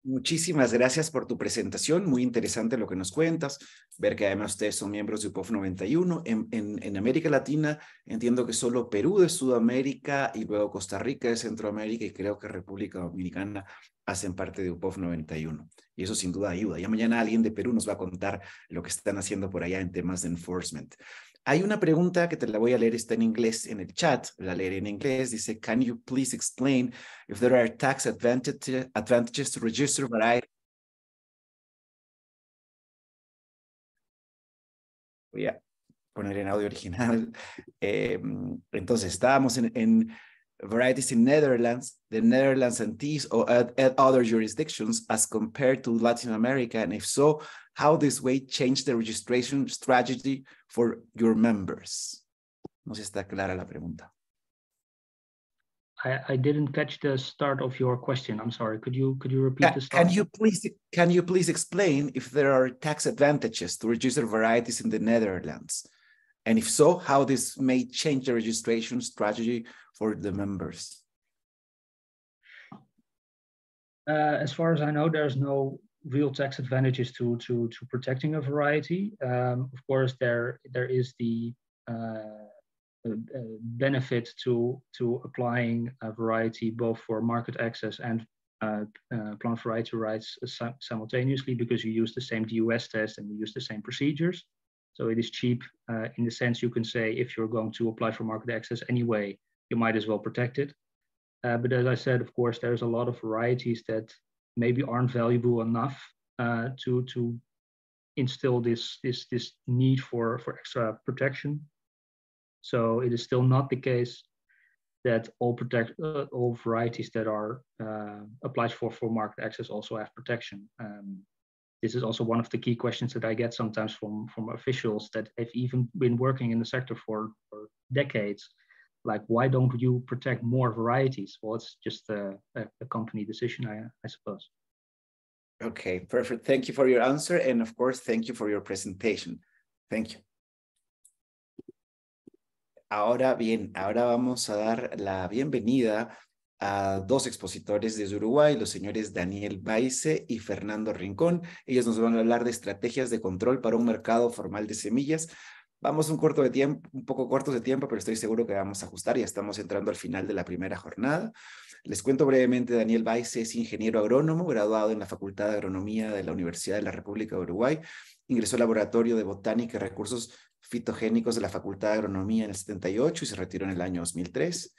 Muchísimas gracias por tu presentación, muy interesante lo que nos cuentas, ver que además ustedes son miembros de UPOV 91. En América Latina entiendo que solo Perú de Sudamérica y luego Costa Rica de Centroamérica y creo que República Dominicana hacen parte de UPOV 91 y eso sin duda ayuda. Ya mañana alguien de Perú nos va a contar lo que están haciendo por allá en temas de enforcement. Hay una pregunta que te la voy a leer, está en inglés en el chat, la leeré en inglés, dice, can you please explain if there are tax advantages to register variety? Voy a poner en audio original. Entonces, estábamos en varieties in Netherlands, the Netherlands and these or at other jurisdictions as compared to Latin America, and if so, how this way changed the registration strategy for your members? No sé si está clara la pregunta. I didn't catch the start of your question. I'm sorry. Could you repeat the start? Can you please explain if there are tax advantages to register varieties in the Netherlands? And if so, how this may change the registration strategy for the members? As far as I know, there's no real tax advantages to protecting a variety. Of course, there is the benefit to applying a variety both for market access and plant variety rights simultaneously, because you use the same DUS test and you use the same procedures. So it is cheap in the sense you can say if you're going to apply for market access anyway, you might as well protect it. But as I said, of course, there's a lot of varieties that maybe aren't valuable enough to instill this need for extra protection. So it is still not the case that all varieties that are applied for market access also have protection. This is also one of the key questions that I get sometimes from officials that have even been working in the sector for decades. Like, why don't you protect more varieties? Well, it's just a company decision, I suppose. Okay, perfect. Thank you for your answer. And of course, thank you for your presentation. Thank you. Ahora bien, ahora vamos a dar la bienvenida a dos expositores desde Uruguay, los señores Daniel Baize y Fernando Rincón. Ellos nos van a hablar de estrategias de control para un mercado formal de semillas. Vamos un poco cortos de tiempo, pero estoy seguro que vamos a ajustar. Ya estamos entrando al final de la primera jornada. Les cuento brevemente, Daniel Baize es ingeniero agrónomo, graduado en la Facultad de Agronomía de la Universidad de la República de Uruguay. Ingresó al Laboratorio de Botánica y Recursos Fitogénicos de la Facultad de Agronomía en el 78 y se retiró en el año 2003.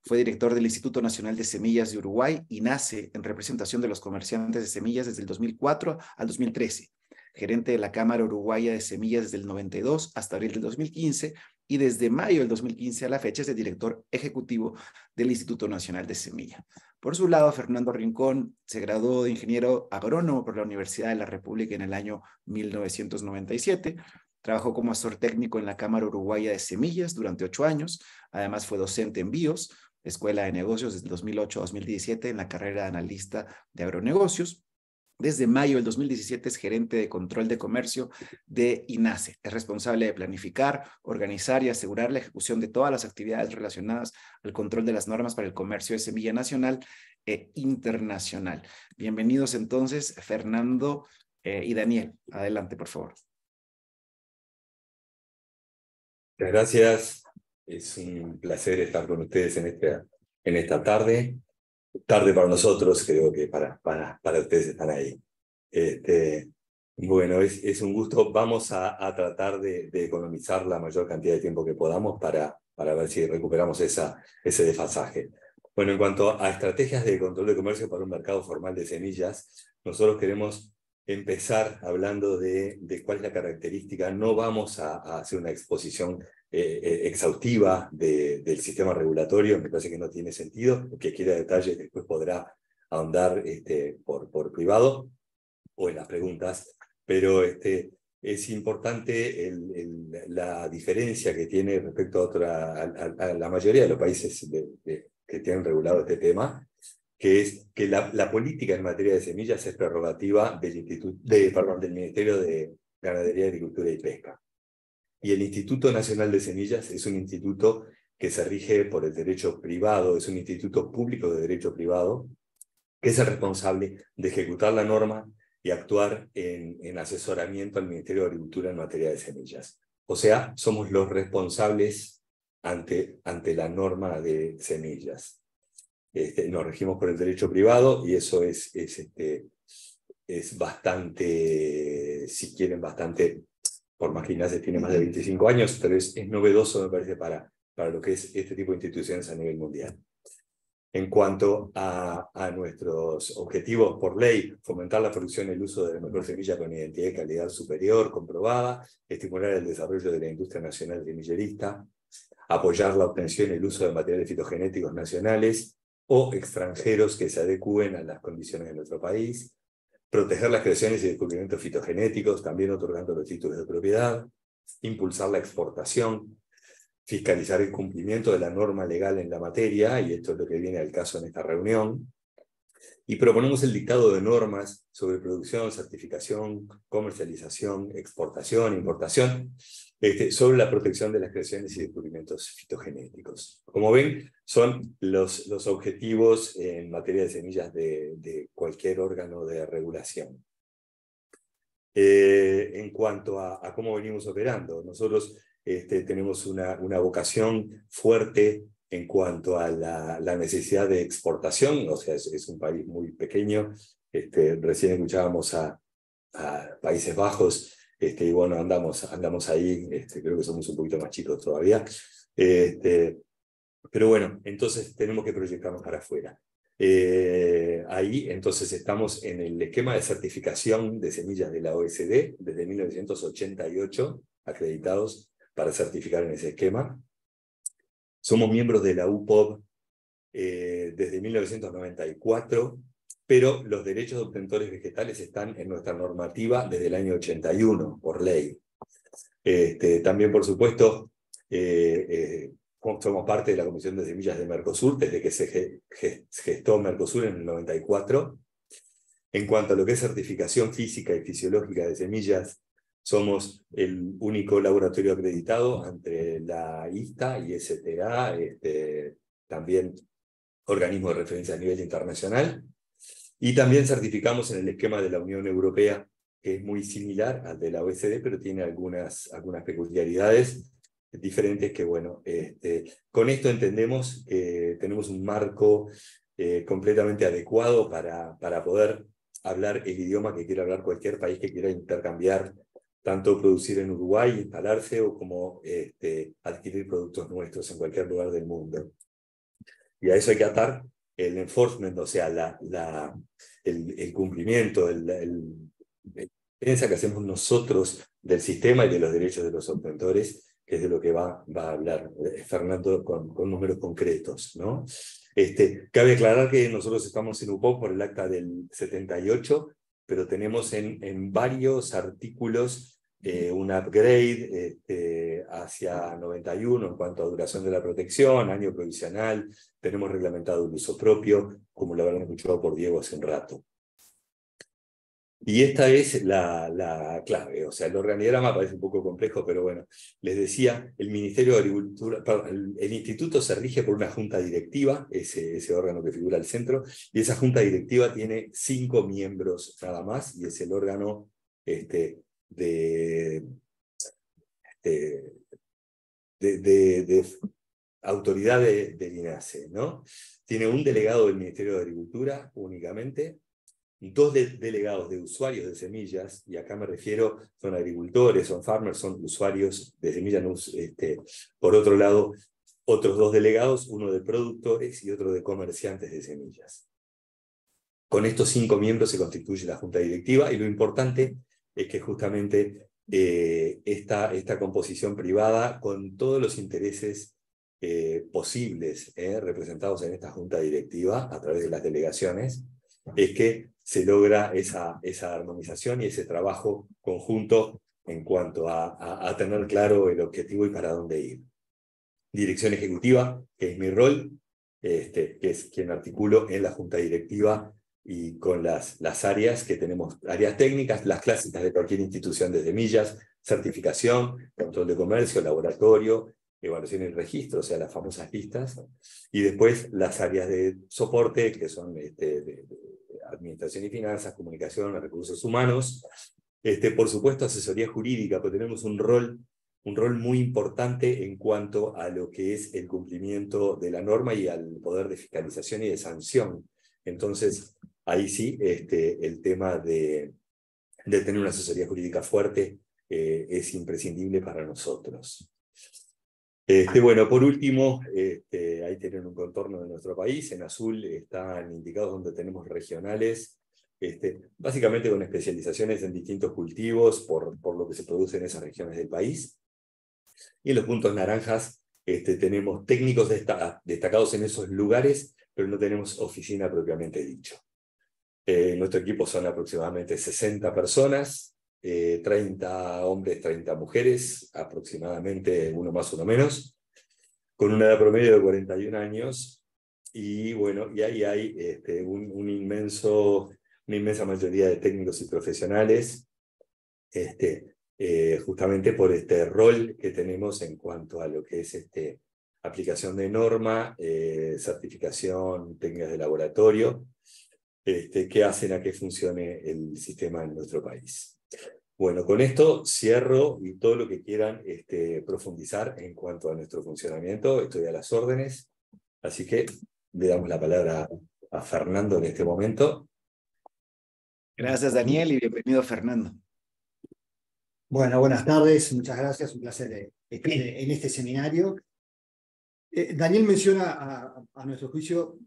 Fue director del Instituto Nacional de Semillas de Uruguay, INASE, en representación de los comerciantes de semillas desde el 2004 al 2013. Gerente de la Cámara Uruguaya de Semillas desde el 92 hasta abril del 2015 y desde mayo del 2015 a la fecha es el director ejecutivo del Instituto Nacional de Semilla. Por su lado, Fernando Rincón se graduó de ingeniero agrónomo por la Universidad de la República en el año 1997. Trabajó como asesor técnico en la Cámara Uruguaya de Semillas durante 8 años. Además fue docente en BIOS, Escuela de Negocios, desde 2008 a 2017 en la carrera de analista de agronegocios. Desde mayo del 2017 es gerente de control de comercio de INASE. Es responsable de planificar, organizar y asegurar la ejecución de todas las actividades relacionadas al control de las normas para el comercio de semilla nacional e internacional. Bienvenidos entonces, Fernando y Daniel. Adelante, por favor. Muchas gracias. Es un placer estar con ustedes en esta tarde. Tarde para nosotros, creo que para ustedes están ahí. Bueno, es un gusto. Vamos a tratar de economizar la mayor cantidad de tiempo que podamos para ver si recuperamos ese desfasaje. Bueno, en cuanto a estrategias de control de comercio para un mercado formal de semillas, nosotros queremos empezar hablando de cuál es la característica. No vamos a hacer una exposición exhaustiva del sistema regulatorio, me parece que no tiene sentido. El que quiera detalles después podrá ahondar por privado o en las preguntas, pero es importante la diferencia que tiene respecto a la mayoría de los países que tienen regulado este tema, que es que la política en materia de semillas es prerrogativa del Ministerio de Ganadería, Agricultura y Pesca. Y el Instituto Nacional de Semillas es un instituto que se rige por el derecho privado, es un instituto público de derecho privado, que es el responsable de ejecutar la norma y actuar en asesoramiento al Ministerio de Agricultura en materia de semillas. O sea, somos los responsables ante la norma de semillas. Nos regimos por el derecho privado y eso es bastante, si quieren, bastante, por más que INASE tiene más de 25 años, pero es novedoso, me parece, para lo que es este tipo de instituciones a nivel mundial. En cuanto a nuestros objetivos por ley, fomentar la producción y el uso de la mejor semilla con identidad y calidad superior, comprobada, estimular el desarrollo de la industria nacional semillerista, apoyar la obtención y el uso de materiales fitogenéticos nacionales o extranjeros que se adecúen a las condiciones de nuestro país, proteger las creaciones y descubrimientos fitogenéticos, también otorgando los títulos de propiedad, impulsar la exportación, fiscalizar el cumplimiento de la norma legal en la materia, y esto es lo que viene al caso en esta reunión, y proponemos el dictado de normas sobre producción, certificación, comercialización, exportación, importación, sobre la protección de las creaciones y descubrimientos fitogenéticos. Como ven, son los objetivos en materia de semillas de cualquier órgano de regulación. En cuanto a cómo venimos operando, nosotros tenemos una vocación fuerte en cuanto a la necesidad de exportación, o sea, es un país muy pequeño. Recién escuchábamos a Países Bajos, y bueno, andamos ahí, creo que somos un poquito más chicos todavía. Pero bueno, entonces tenemos que proyectarnos para afuera. Ahí entonces estamos en el esquema de certificación de semillas de la OSD desde 1988, acreditados para certificar en ese esquema. Somos miembros de la UPOV desde 1994, pero los derechos de obtentores vegetales están en nuestra normativa desde el año 81, por ley. También, por supuesto, somos parte de la Comisión de Semillas de Mercosur, desde que se gestó Mercosur en el 94. En cuanto a lo que es certificación física y fisiológica de semillas, somos el único laboratorio acreditado ante la ISTA y STA, también organismo de referencia a nivel internacional. Y también certificamos en el esquema de la Unión Europea, que es muy similar al de la OECD, pero tiene algunas peculiaridades diferentes que, bueno, con esto entendemos que tenemos un marco completamente adecuado para poder hablar el idioma que quiera hablar cualquier país que quiera intercambiar, tanto producir en Uruguay, instalarse, o como adquirir productos nuestros en cualquier lugar del mundo. Y a eso hay que atar el enforcement, o sea, el cumplimiento, la defensa que hacemos nosotros del sistema y de los derechos de los obtentores, que es de lo que va a hablar Fernando con números concretos, ¿no? Cabe aclarar que nosotros estamos en UPOV por el acta del 78, pero tenemos en varios artículos un upgrade hacia 91 en cuanto a duración de la protección, año provisional, tenemos reglamentado el uso propio, como lo habrán escuchado por Diego hace un rato. Y esta es la clave, o sea, el organigrama parece un poco complejo, pero bueno, les decía, el Ministerio de Agricultura, perdón, el instituto se rige por una junta directiva, ese órgano que figura al centro, y esa junta directiva tiene 5 miembros nada más, y es el órgano de autoridad del INASE, ¿no? Tiene un delegado del Ministerio de Agricultura únicamente, 2 delegados de usuarios de semillas, y acá me refiero, son agricultores, son farmers, son usuarios de semillas. Por otro lado, otros 2 delegados, uno de productores y otro de comerciantes de semillas. Con estos 5 miembros se constituye la junta directiva, y lo importante es que justamente esta composición privada, con todos los intereses posibles representados en esta junta directiva a través de las delegaciones, es que se logra esa armonización y ese trabajo conjunto en cuanto a tener claro el objetivo y para dónde ir. Dirección ejecutiva, que es mi rol, que es quien articulo en la junta directiva y con las áreas que tenemos, áreas técnicas, las clásicas de cualquier institución de semillas, certificación, control de comercio, laboratorio, evaluación y registro, o sea, las famosas listas, y después las áreas de soporte, que son de administración y finanzas, comunicación, recursos humanos, por supuesto asesoría jurídica, porque tenemos un rol muy importante en cuanto a lo que es el cumplimiento de la norma y al poder de fiscalización y de sanción. Entonces, ahí sí, el tema de tener una asesoría jurídica fuerte es imprescindible para nosotros. Bueno, por último, ahí tienen un contorno de nuestro país. En azul están indicados donde tenemos regionales, básicamente con especializaciones en distintos cultivos por lo que se produce en esas regiones del país. Y en los puntos naranjas tenemos técnicos destacados en esos lugares, pero no tenemos oficina propiamente dicho. Nuestro equipo son aproximadamente 60 personas, 30 hombres, 30 mujeres, aproximadamente, uno más, uno menos, con una edad promedio de 41 años, y bueno, y ahí hay una inmensa mayoría de técnicos y profesionales, justamente por este rol que tenemos en cuanto a lo que es aplicación de norma, certificación, técnicas de laboratorio, que hacen a que funcione el sistema en nuestro país. Bueno, con esto cierro y todo lo que quieran profundizar en cuanto a nuestro funcionamiento, estoy a las órdenes. Así que le damos la palabra a Fernando en este momento. Gracias, Daniel, y bienvenido, Fernando. Bueno, buenas tardes, muchas gracias, un placer estar en este seminario. Daniel menciona, a nuestro juicio,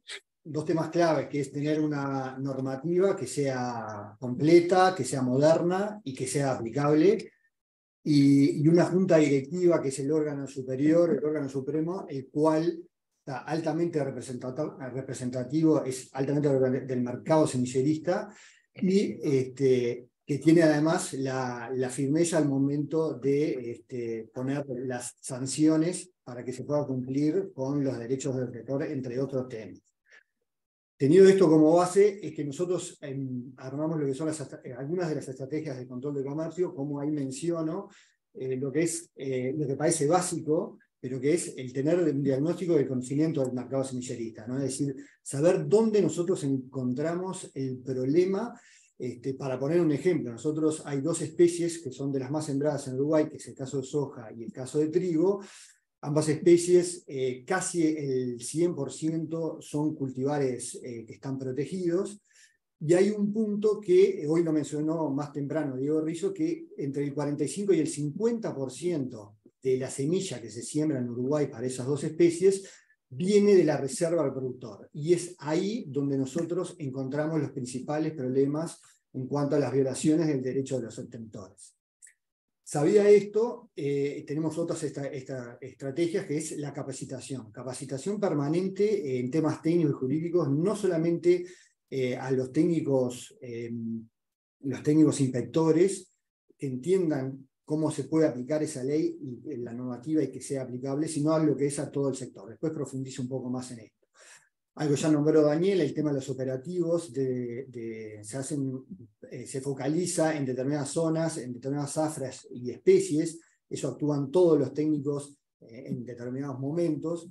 dos temas claves, que es tener una normativa que sea completa, que sea moderna y que sea aplicable, y una junta directiva que es el órgano superior, el órgano supremo, el cual está altamente representativo, es altamente del mercado semillerista, y que tiene además la firmeza al momento de poner las sanciones para que se pueda cumplir con los derechos del sector, entre otros temas. Tenido esto como base, es que nosotros armamos lo que son algunas de las estrategias de control de comercio, como ahí menciono, lo que parece básico, pero que es el tener un diagnóstico del conocimiento del mercado semillerista, ¿no? Es decir, saber dónde nosotros encontramos el problema. Para poner un ejemplo, nosotros hay dos especies que son de las más sembradas en Uruguay, que es el caso de soja y el caso de trigo. Ambas especies, casi el 100% son cultivares que están protegidos. Y hay un punto que hoy lo mencionó más temprano Diego Rizzo, que entre el 45 y el 50% de la semilla que se siembra en Uruguay para esas dos especies viene de la reserva del productor. Y es ahí donde nosotros encontramos los principales problemas en cuanto a las violaciones del derecho de los obtentores. Sabida esto, tenemos otras estrategias, que es la capacitación. Capacitación permanente en temas técnicos y jurídicos, no solamente a los técnicos inspectores, que entiendan cómo se puede aplicar esa ley y la normativa y que sea aplicable, sino a lo que es a todo el sector. Después profundizo un poco más en esto. Algo ya nombró Daniel, el tema de los operativos, se focaliza en determinadas zonas, en determinadas zafras y especies. Eso actúan todos los técnicos en determinados momentos.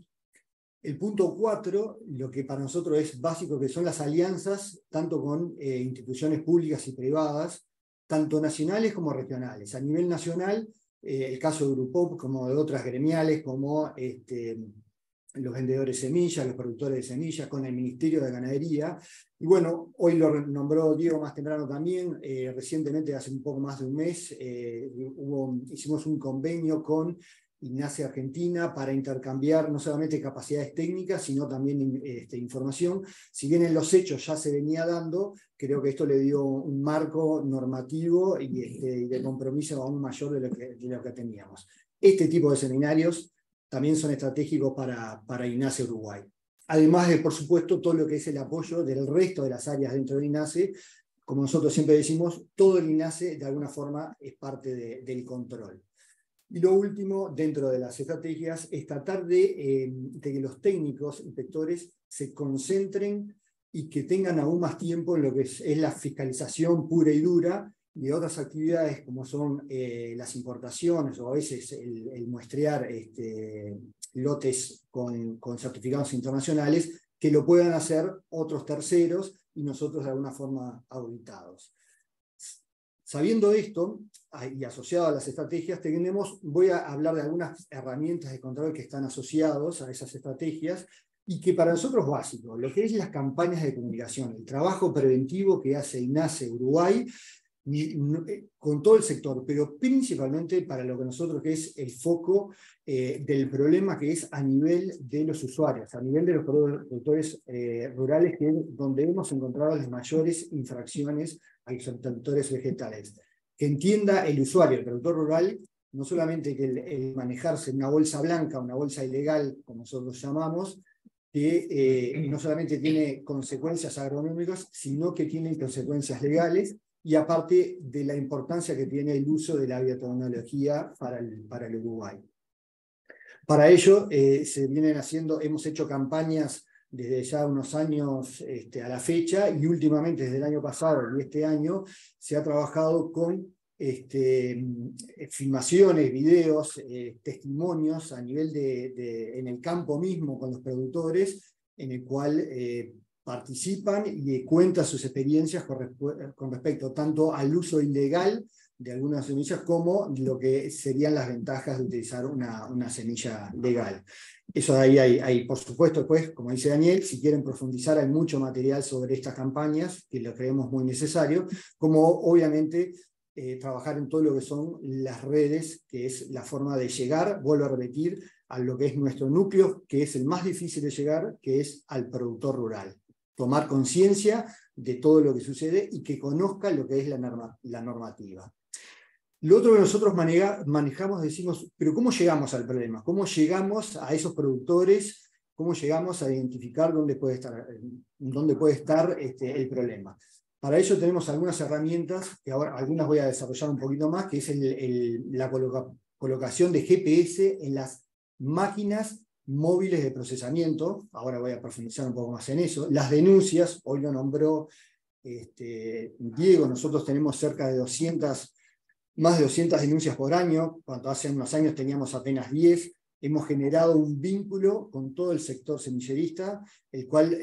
El punto 4, lo que para nosotros es básico, que son las alianzas, tanto con instituciones públicas y privadas, tanto nacionales como regionales. A nivel nacional, el caso de Grupop, como de otras gremiales, como los vendedores de semillas, los productores de semillas, con el Ministerio de Ganadería. Y bueno, hoy lo nombró Diego más temprano también, recientemente, hace un poco más de un mes, hicimos un convenio con INASE Argentina para intercambiar no solamente capacidades técnicas, sino también información. Si bien en los hechos ya se venía dando, creo que esto le dio un marco normativo y de compromiso aún mayor de lo que teníamos. Este tipo de seminarios también son estratégicos para INASE Uruguay. Además de, por supuesto, todo lo que es el apoyo del resto de las áreas dentro de INASE. Como nosotros siempre decimos, todo el INASE de alguna forma es parte del control. Y lo último, dentro de las estrategias, es tratar de que los técnicos inspectores se concentren y que tengan aún más tiempo en lo que es la fiscalización pura y dura de otras actividades como son las importaciones o a veces el muestrear lotes con certificados internacionales, que lo puedan hacer otros terceros y nosotros de alguna forma auditados. Sabiendo esto, y asociado a las estrategias, voy a hablar de algunas herramientas de control que están asociados a esas estrategias y que para nosotros es básico, lo que es las campañas de comunicación, el trabajo preventivo que hace INASE Uruguay con todo el sector, pero principalmente para lo que nosotros que es el foco del problema que es a nivel de los usuarios, a nivel de los productores rurales, que es donde hemos encontrado las mayores infracciones a los productores vegetales. Que entienda el usuario, el productor rural, no solamente que el manejarse una bolsa blanca, una bolsa ilegal, como nosotros llamamos, que no solamente tiene consecuencias agronómicas, sino que tiene consecuencias legales, y aparte de la importancia que tiene el uso de la biotecnología para el Uruguay. Para ello, hemos hecho campañas desde ya unos años a la fecha, y últimamente desde el año pasado y este año se ha trabajado con filmaciones, videos, testimonios a nivel en el campo mismo con los productores, en el cual participan y cuentan sus experiencias con respecto tanto al uso ilegal de algunas semillas, como lo que serían las ventajas de utilizar una semilla legal. Eso de ahí hay, por supuesto, después, como dice Daniel, si quieren profundizar, hay mucho material sobre estas campañas, que lo creemos muy necesario, como obviamente trabajar en todo lo que son las redes, que es la forma de llegar, vuelvo a repetir, a lo que es nuestro núcleo, que es el más difícil de llegar, que es al productor rural. Tomar conciencia de todo lo que sucede y que conozca lo que es la normativa. Lo otro que nosotros manejamos, decimos, pero ¿cómo llegamos al problema? ¿Cómo llegamos a esos productores? ¿Cómo llegamos a identificar dónde puede estar el problema? Para ello tenemos algunas herramientas, que ahora algunas voy a desarrollar un poquito más, que es la colocación de GPS en las máquinas móviles de procesamiento. Ahora voy a profundizar un poco más en eso. Las denuncias, hoy lo nombró Diego, nosotros tenemos cerca de más de 200 denuncias por año, cuando hace unos años teníamos apenas 10. Hemos generado un vínculo con todo el sector semillerista, el cual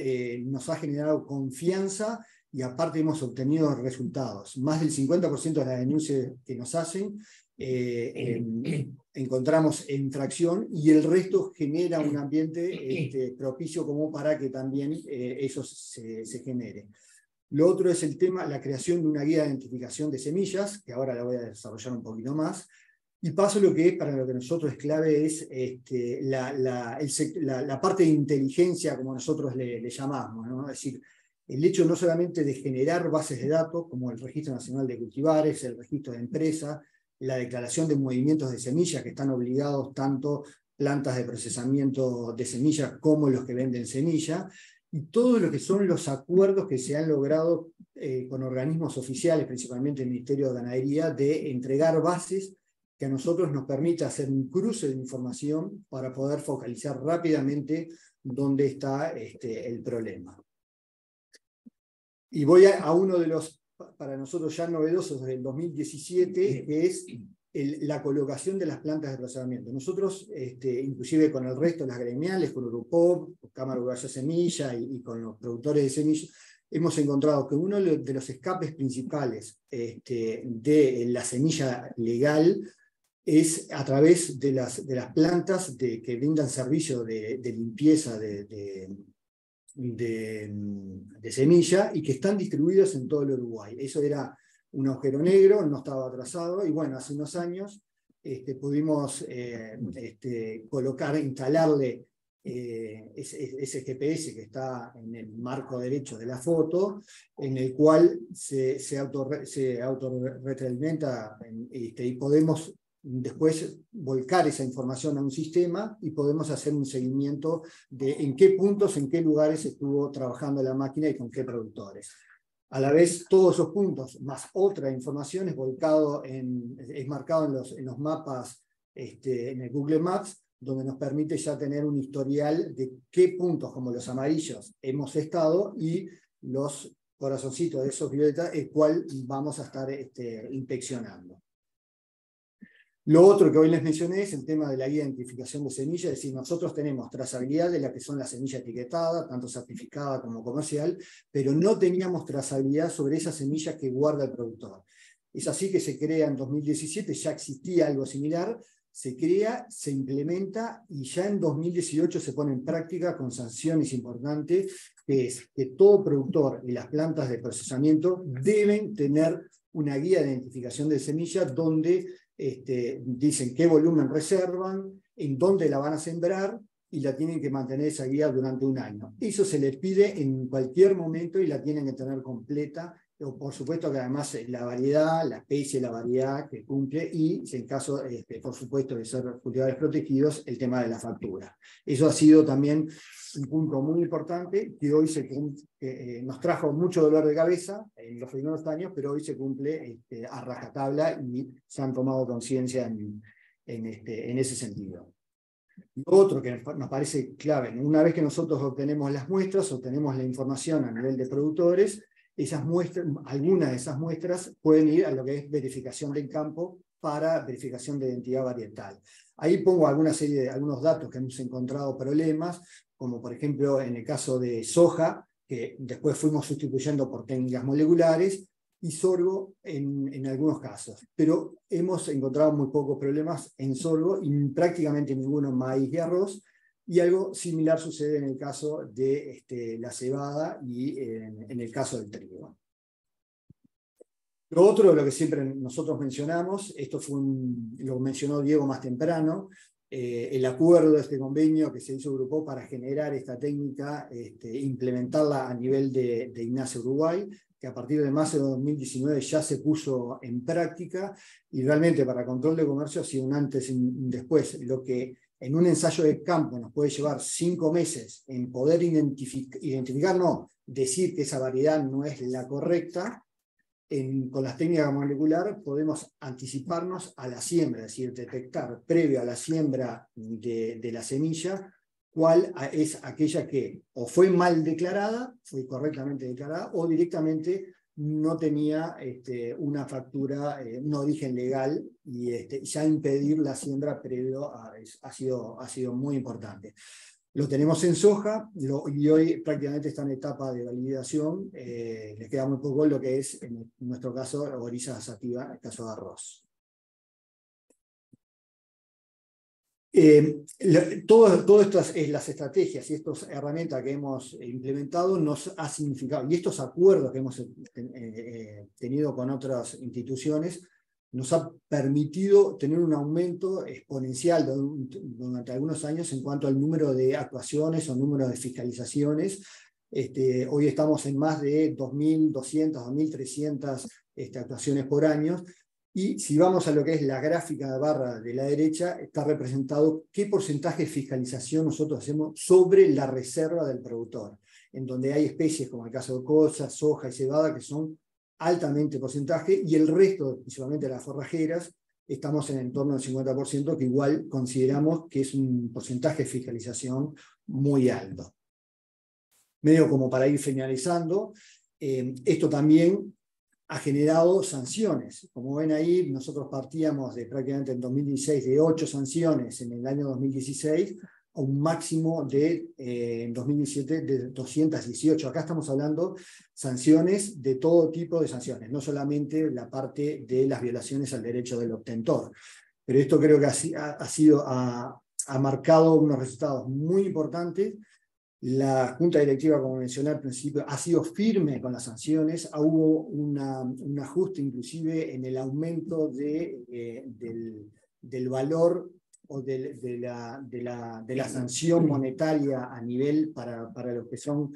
nos ha generado confianza y aparte hemos obtenido resultados. Más del 50% de las denuncias que nos hacen encontramos infracción y el resto genera un ambiente propicio como para que también eso se genere. Lo otro es el tema, la creación de una guía de identificación de semillas, que ahora la voy a desarrollar un poquito más. Y paso lo que es, para lo que nosotros es clave, es la parte de inteligencia, como nosotros le llamamos, ¿no? Es decir, el hecho no solamente de generar bases de datos, como el Registro Nacional de Cultivares, el registro de empresas, la declaración de movimientos de semillas, que están obligados tanto plantas de procesamiento de semillas como los que venden semilla, y todo lo que son los acuerdos que se han logrado con organismos oficiales, principalmente el Ministerio de Ganadería, de entregar bases que a nosotros nos permita hacer un cruce de información para poder focalizar rápidamente dónde está el problema. Y voy a uno de los, para nosotros ya novedosos del 2017, que es la colocación de las plantas de procesamiento. Nosotros, inclusive con el resto de las gremiales, con Urupop, con Cámara Uruguaya Semilla y con los productores de semillas, hemos encontrado que uno de los escapes principales de la semilla legal es a través de las plantas que brindan servicio de limpieza de semilla y que están distribuidas en todo el Uruguay. Eso era un agujero negro, no estaba atrasado, y bueno, hace unos años pudimos instalarle ese GPS que está en el marco derecho de la foto, en el cual se autorretroalimenta y podemos después volcar esa información a un sistema y podemos hacer un seguimiento de en qué puntos, en qué lugares estuvo trabajando la máquina y con qué productores. A la vez, todos esos puntos, más otra información, es marcado en los mapas, en el Google Maps, donde nos permite ya tener un historial de qué puntos, como los amarillos, hemos estado y los corazoncitos de esos violetas, el cual vamos a estar inspeccionando. Lo otro que hoy les mencioné es el tema de la guía de identificación de semillas, es decir, nosotros tenemos trazabilidad de la que son las semillas etiquetadas, tanto certificada como comercial, pero no teníamos trazabilidad sobre esas semillas que guarda el productor. Es así que se crea en 2017, ya existía algo similar, se crea, se implementa y ya en 2018 se pone en práctica con sanciones importantes, que es que todo productor y las plantas de procesamiento deben tener una guía de identificación de semillas donde dicen qué volumen reservan, en dónde la van a sembrar y la tienen que mantener esa guía durante un año. Eso se les pide en cualquier momento y la tienen que tener completa. Por supuesto que además la variedad, la especie, la variedad que cumple y en caso, por supuesto, de ser cultivares protegidos, el tema de la factura. Eso ha sido también un punto muy importante que hoy nos trajo mucho dolor de cabeza en los primeros años, pero hoy se cumple a rajatabla y se han tomado conciencia en ese sentido. Lo otro que nos parece clave, una vez que nosotros obtenemos las muestras, obtenemos la información a nivel de productores, esas muestras, algunas de esas muestras pueden ir a lo que es verificación del campo para verificación de identidad varietal. Ahí pongo algunos datos que hemos encontrado problemas, como por ejemplo en el caso de soja, que después fuimos sustituyendo por técnicas moleculares, y sorgo en algunos casos. Pero hemos encontrado muy pocos problemas en sorgo y prácticamente ninguno en maíz y arroz. Y algo similar sucede en el caso de la cebada y en el caso del trigo. Lo otro, lo que siempre nosotros mencionamos, esto lo mencionó Diego más temprano, el acuerdo de este convenio que se hizo Grupo para generar esta técnica, implementarla a nivel de INASE Uruguay, que a partir de marzo de 2019 ya se puso en práctica, y realmente para control de comercio ha sido un antes y un después. Lo que en un ensayo de campo nos puede llevar 5 meses en poder identificar, no, decir que esa variedad no es la correcta, con las técnicas molecular podemos anticiparnos a la siembra, es decir, detectar previo a la siembra de la semilla cuál es aquella que o fue mal declarada, fue correctamente declarada, o directamente no tenía una factura, un origen legal, y ya impedir la siembra previo ha sido muy importante. Lo tenemos en soja y hoy prácticamente está en etapa de validación. Les queda muy poco lo que es, en nuestro caso, Oryza sativa, en el caso de arroz. Todas las estrategias y estas herramientas que hemos implementado nos ha significado, y estos acuerdos que hemos tenido con otras instituciones, nos ha permitido tener un aumento exponencial durante algunos años en cuanto al número de actuaciones o número de fiscalizaciones. Hoy estamos en más de 2.200, 2.300 actuaciones por año. Y si vamos a lo que es la gráfica de barra de la derecha, está representado qué porcentaje de fiscalización nosotros hacemos sobre la reserva del productor, en donde hay especies como el caso de colza, soja y cebada que son altamente porcentaje, y el resto, principalmente las forrajeras, estamos en torno al 50%, que igual consideramos que es un porcentaje de fiscalización muy alto. Medio como para ir finalizando, esto también ha generado sanciones. Como ven ahí, nosotros partíamos de prácticamente en 2016 de 8 sanciones en el año 2016, a un máximo en 2017 de 218. Acá estamos hablando sanciones de todo tipo de sanciones, no solamente la parte de las violaciones al derecho del obtentor. Pero esto creo que ha marcado unos resultados muy importantes. La Junta Directiva, como mencioné al principio, ha sido firme con las sanciones. Hubo un ajuste inclusive en el aumento del valor o de la sanción monetaria a nivel para los que son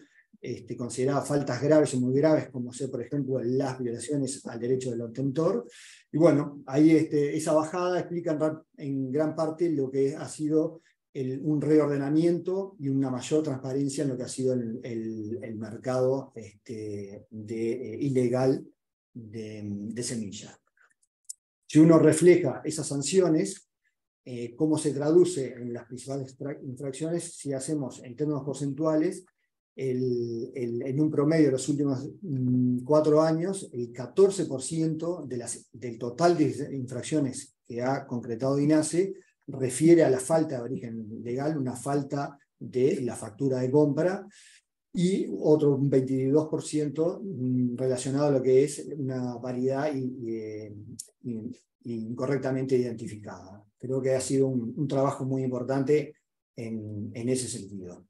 consideradas faltas graves o muy graves, como ser, por ejemplo, las violaciones al derecho del obtentor. Y bueno, ahí esa bajada explica en gran parte lo que ha sido un reordenamiento y una mayor transparencia en lo que ha sido el mercado ilegal de semillas. Si uno refleja esas sanciones, cómo se traduce en las principales infracciones, si hacemos en términos porcentuales, en un promedio de los últimos 4 años, el 14% del total de infracciones que ha concretado INASE refiere a la falta de origen legal, una falta de la factura de compra, y otro 22% relacionado a lo que es una variedad incorrectamente identificada. Creo que ha sido un trabajo muy importante en ese sentido.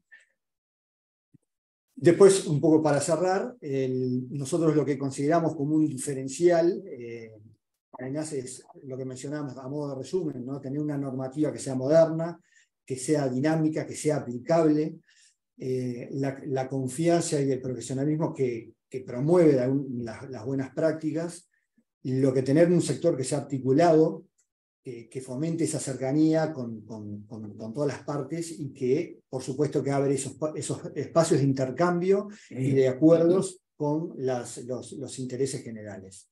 Después, un poco para cerrar, nosotros lo que consideramos como un diferencial para INASE es lo que mencionamos a modo de resumen, ¿no? Tener una normativa que sea moderna, que sea dinámica, que sea aplicable, la confianza y el profesionalismo que promueve las buenas prácticas, lo que tener un sector que sea articulado, que fomente esa cercanía con todas las partes, y que, por supuesto, que abre esos espacios de intercambio y de acuerdos con los intereses generales.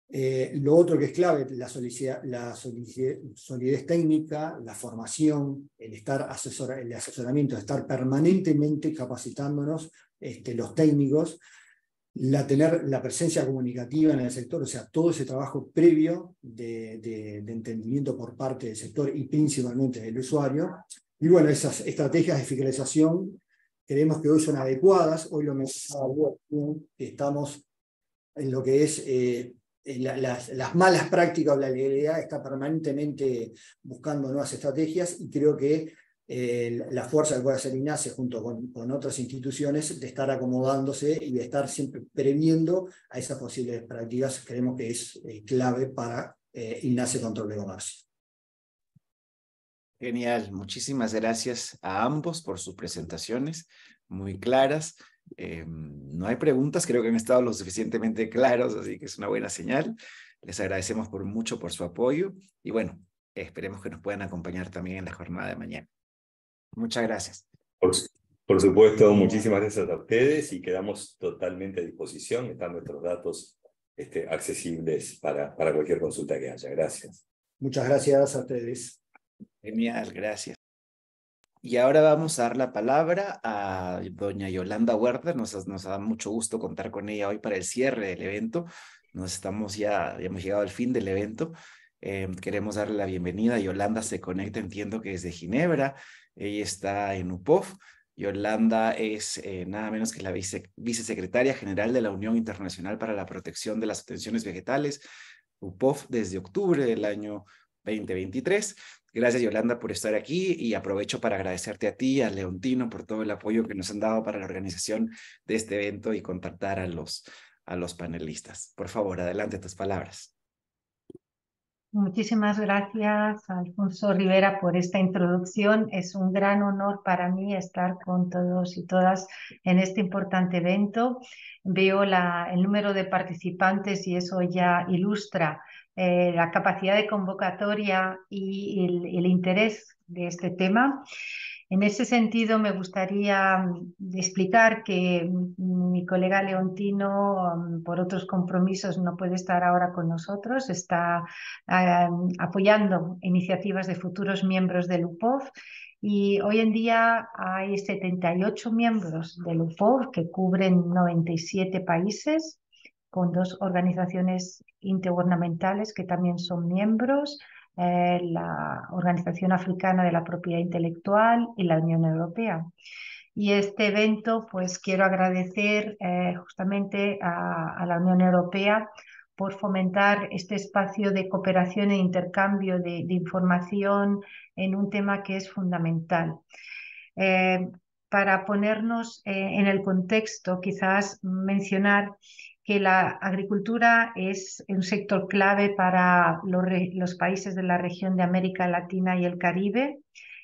Lo otro que es clave, la solidez técnica, la formación, el asesoramiento, estar permanentemente capacitándonos los técnicos, tener la presencia comunicativa en el sector, o sea, todo ese trabajo previo de entendimiento por parte del sector y principalmente del usuario. Y bueno, esas estrategias de fiscalización creemos que hoy son adecuadas. Hoy lo mencionaba, que estamos en lo que es las malas prácticas o la legalidad, está permanentemente buscando nuevas estrategias, y creo que la fuerza que puede hacer INASE junto con otras instituciones de estar acomodándose y de estar siempre previendo a esas posibles prácticas, creemos que es clave para INASE Control de Comercio. Genial, muchísimas gracias a ambos por sus presentaciones muy claras. No hay preguntas, creo que han estado lo suficientemente claros, así que es una buena señal. Les agradecemos mucho por su apoyo y bueno, esperemos que nos puedan acompañar también en la jornada de mañana. Muchas gracias. Por supuesto, muchísimas gracias a ustedes y quedamos totalmente a disposición. Están nuestros datos accesibles para cualquier consulta que haya. Gracias. Muchas gracias a ustedes. Genial, gracias. Y ahora vamos a dar la palabra a doña Yolanda Huerta. Nos da mucho gusto contar con ella hoy para el cierre del evento. Ya hemos llegado al fin del evento. Queremos darle la bienvenida. Yolanda se conecta, entiendo que desde Ginebra. Ella está en UPOF. Yolanda es nada menos que la vicesecretaria general de la Unión Internacional para la Protección de las Obtenciones Vegetales, UPOF, desde octubre del año 2023. Gracias, Yolanda, por estar aquí, y aprovecho para agradecerte a ti y a Leontino por todo el apoyo que nos han dado para la organización de este evento y contactar a los panelistas. Por favor, adelante, tus palabras. Muchísimas gracias, Alfonso Rivera, por esta introducción. Es un gran honor para mí estar con todos y todas en este importante evento. Veo el número de participantes y eso ya ilustra la capacidad de convocatoria y el interés de este tema. En ese sentido, me gustaría explicar que mi colega Leontino, por otros compromisos, no puede estar ahora con nosotros. Está apoyando iniciativas de futuros miembros del UPOF. Y hoy en día hay 78 miembros del UPOF que cubren 97 países, con 2 organizaciones intergubernamentales que también son miembros, la Organización Africana de la Propiedad Intelectual y la Unión Europea. Y este evento, pues quiero agradecer justamente a la Unión Europea por fomentar este espacio de cooperación e intercambio de información en un tema que es fundamental. Para ponernos en el contexto, quizás mencionar que la agricultura es un sector clave para los países de la región de América Latina y el Caribe.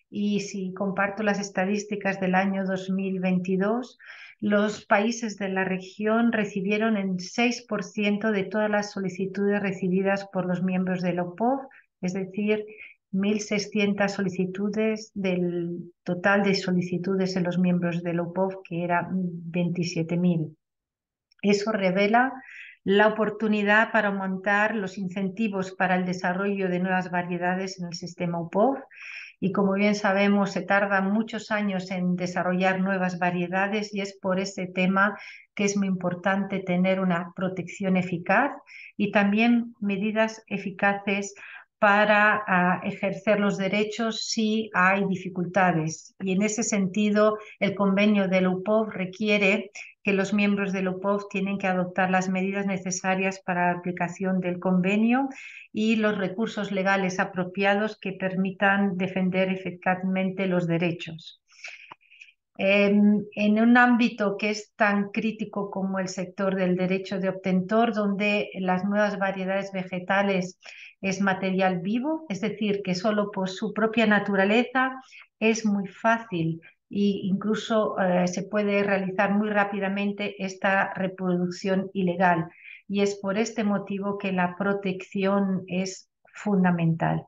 Y si comparto las estadísticas del año 2022, los países de la región recibieron el 6% de todas las solicitudes recibidas por los miembros del OPOV, es decir, 1.600 solicitudes del total de solicitudes en los miembros del OPOV, que era 27.000. Eso revela la oportunidad para aumentar los incentivos para el desarrollo de nuevas variedades en el sistema UPOV. Y como bien sabemos, se tardan muchos años en desarrollar nuevas variedades, y es por ese tema que es muy importante tener una protección eficaz y también medidas eficaces para ejercer los derechos si hay dificultades. Y en ese sentido, el convenio del UPOV requiere que los miembros del UPOV tienen que adoptar las medidas necesarias para la aplicación del convenio y los recursos legales apropiados que permitan defender eficazmente los derechos. En un ámbito que es tan crítico como el sector del derecho de obtentor, donde las nuevas variedades vegetales es material vivo, es decir, que solo por su propia naturaleza es muy fácil e incluso se puede realizar muy rápidamente esta reproducción ilegal. Y es por este motivo que la protección es fundamental.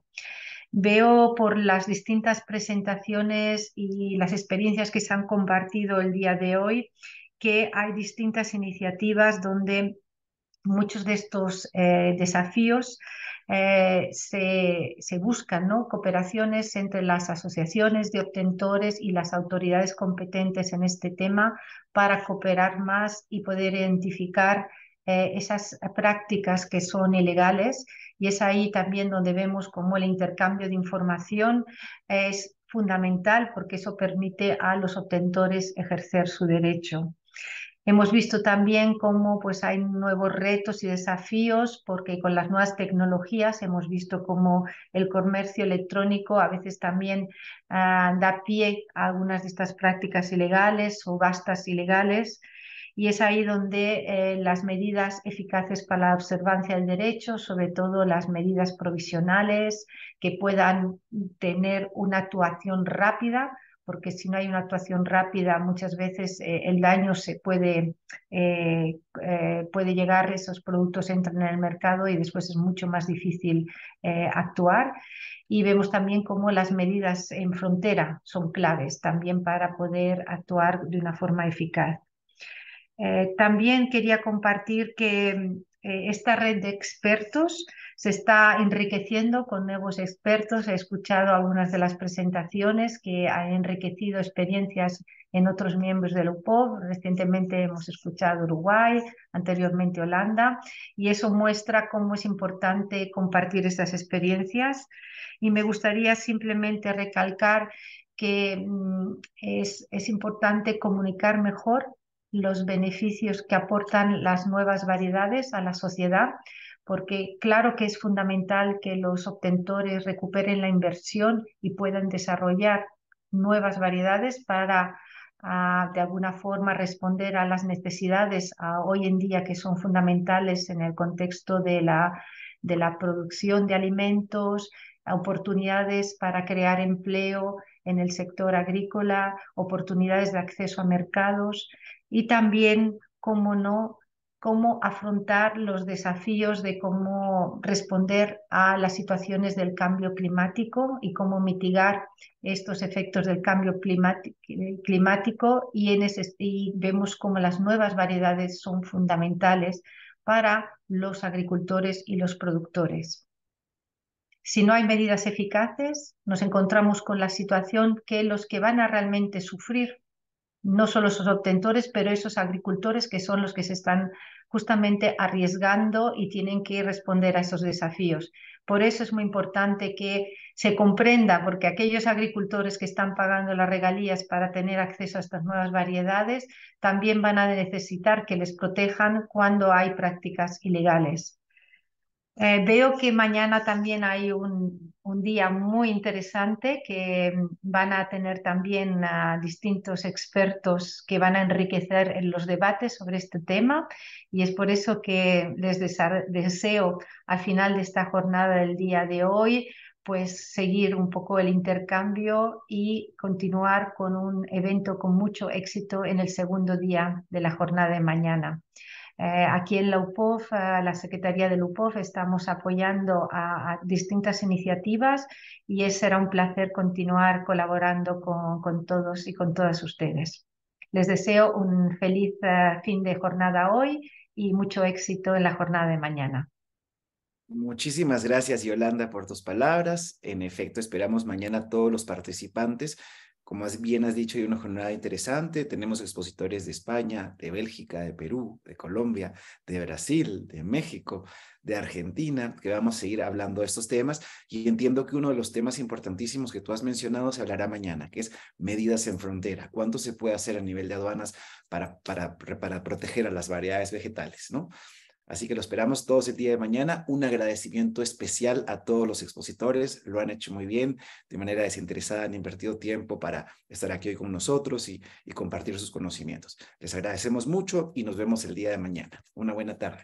Veo por las distintas presentaciones y las experiencias que se han compartido el día de hoy que hay distintas iniciativas donde muchos de estos desafíos se buscan, ¿no? Cooperaciones entre las asociaciones de obtentores y las autoridades competentes en este tema para cooperar más y poder identificar esas prácticas que son ilegales, y es ahí también donde vemos cómo el intercambio de información es fundamental porque eso permite a los obtentores ejercer su derecho. Hemos visto también cómo pues, hay nuevos retos y desafíos, porque con las nuevas tecnologías hemos visto cómo el comercio electrónico a veces también da pie a algunas de estas prácticas ilegales o subastas ilegales. Y es ahí donde las medidas eficaces para la observancia del derecho, sobre todo las medidas provisionales, que puedan tener una actuación rápida, porque si no hay una actuación rápida, muchas veces el daño se puede llegar, esos productos entran en el mercado y después es mucho más difícil actuar. Y vemos también cómo las medidas en frontera son claves también para poder actuar de una forma eficaz. También quería compartir que esta red de expertos se está enriqueciendo con nuevos expertos. He escuchado algunas de las presentaciones que han enriquecido experiencias en otros miembros del UPOV. Recientemente hemos escuchado Uruguay, anteriormente Holanda, y eso muestra cómo es importante compartir estas experiencias. Y me gustaría simplemente recalcar que es importante comunicar mejor los beneficios que aportan las nuevas variedades a la sociedad, porque claro que es fundamental que los obtentores recuperen la inversión y puedan desarrollar nuevas variedades para de alguna forma responder a las necesidades hoy en día que son fundamentales en el contexto de la producción de alimentos, oportunidades para crear empleo en el sector agrícola, oportunidades de acceso a mercados y también, cómo no, cómo afrontar los desafíos de cómo responder a las situaciones del cambio climático y cómo mitigar estos efectos del cambio climático y vemos cómo las nuevas variedades son fundamentales para los agricultores y los productores. Si no hay medidas eficaces, nos encontramos con la situación que los que van a realmente sufrir no solo esos obtentores, pero esos agricultores que son los que se están justamente arriesgando y tienen que responder a esos desafíos. Por eso es muy importante que se comprenda, porque aquellos agricultores que están pagando las regalías para tener acceso a estas nuevas variedades también van a necesitar que les protejan cuando hay prácticas ilegales. Veo que mañana también hay un día muy interesante que van a tener también a distintos expertos que van a enriquecer los debates sobre este tema y es por eso que les deseo al final de esta jornada del día de hoy pues seguir un poco el intercambio y continuar con un evento con mucho éxito en el segundo día de la jornada de mañana. Aquí en la UPOV, la Secretaría del UPOV, estamos apoyando a distintas iniciativas y será un placer continuar colaborando con todos y con todas ustedes. Les deseo un feliz fin de jornada hoy y mucho éxito en la jornada de mañana. Muchísimas gracias, Yolanda, por tus palabras. En efecto, esperamos mañana a todos los participantes. Como bien has dicho, hay una jornada interesante. Tenemos expositores de España, de Bélgica, de Perú, de Colombia, de Brasil, de México, de Argentina, que vamos a seguir hablando de estos temas. Y entiendo que uno de los temas importantísimos que tú has mencionado se hablará mañana, que es medidas en frontera. ¿Cuánto se puede hacer a nivel de aduanas para proteger a las variedades vegetales, ¿no? Así que lo esperamos todos el día de mañana. Un agradecimiento especial a todos los expositores. Lo han hecho muy bien, de manera desinteresada, han invertido tiempo para estar aquí hoy con nosotros y compartir sus conocimientos. Les agradecemos mucho y nos vemos el día de mañana. Una buena tarde.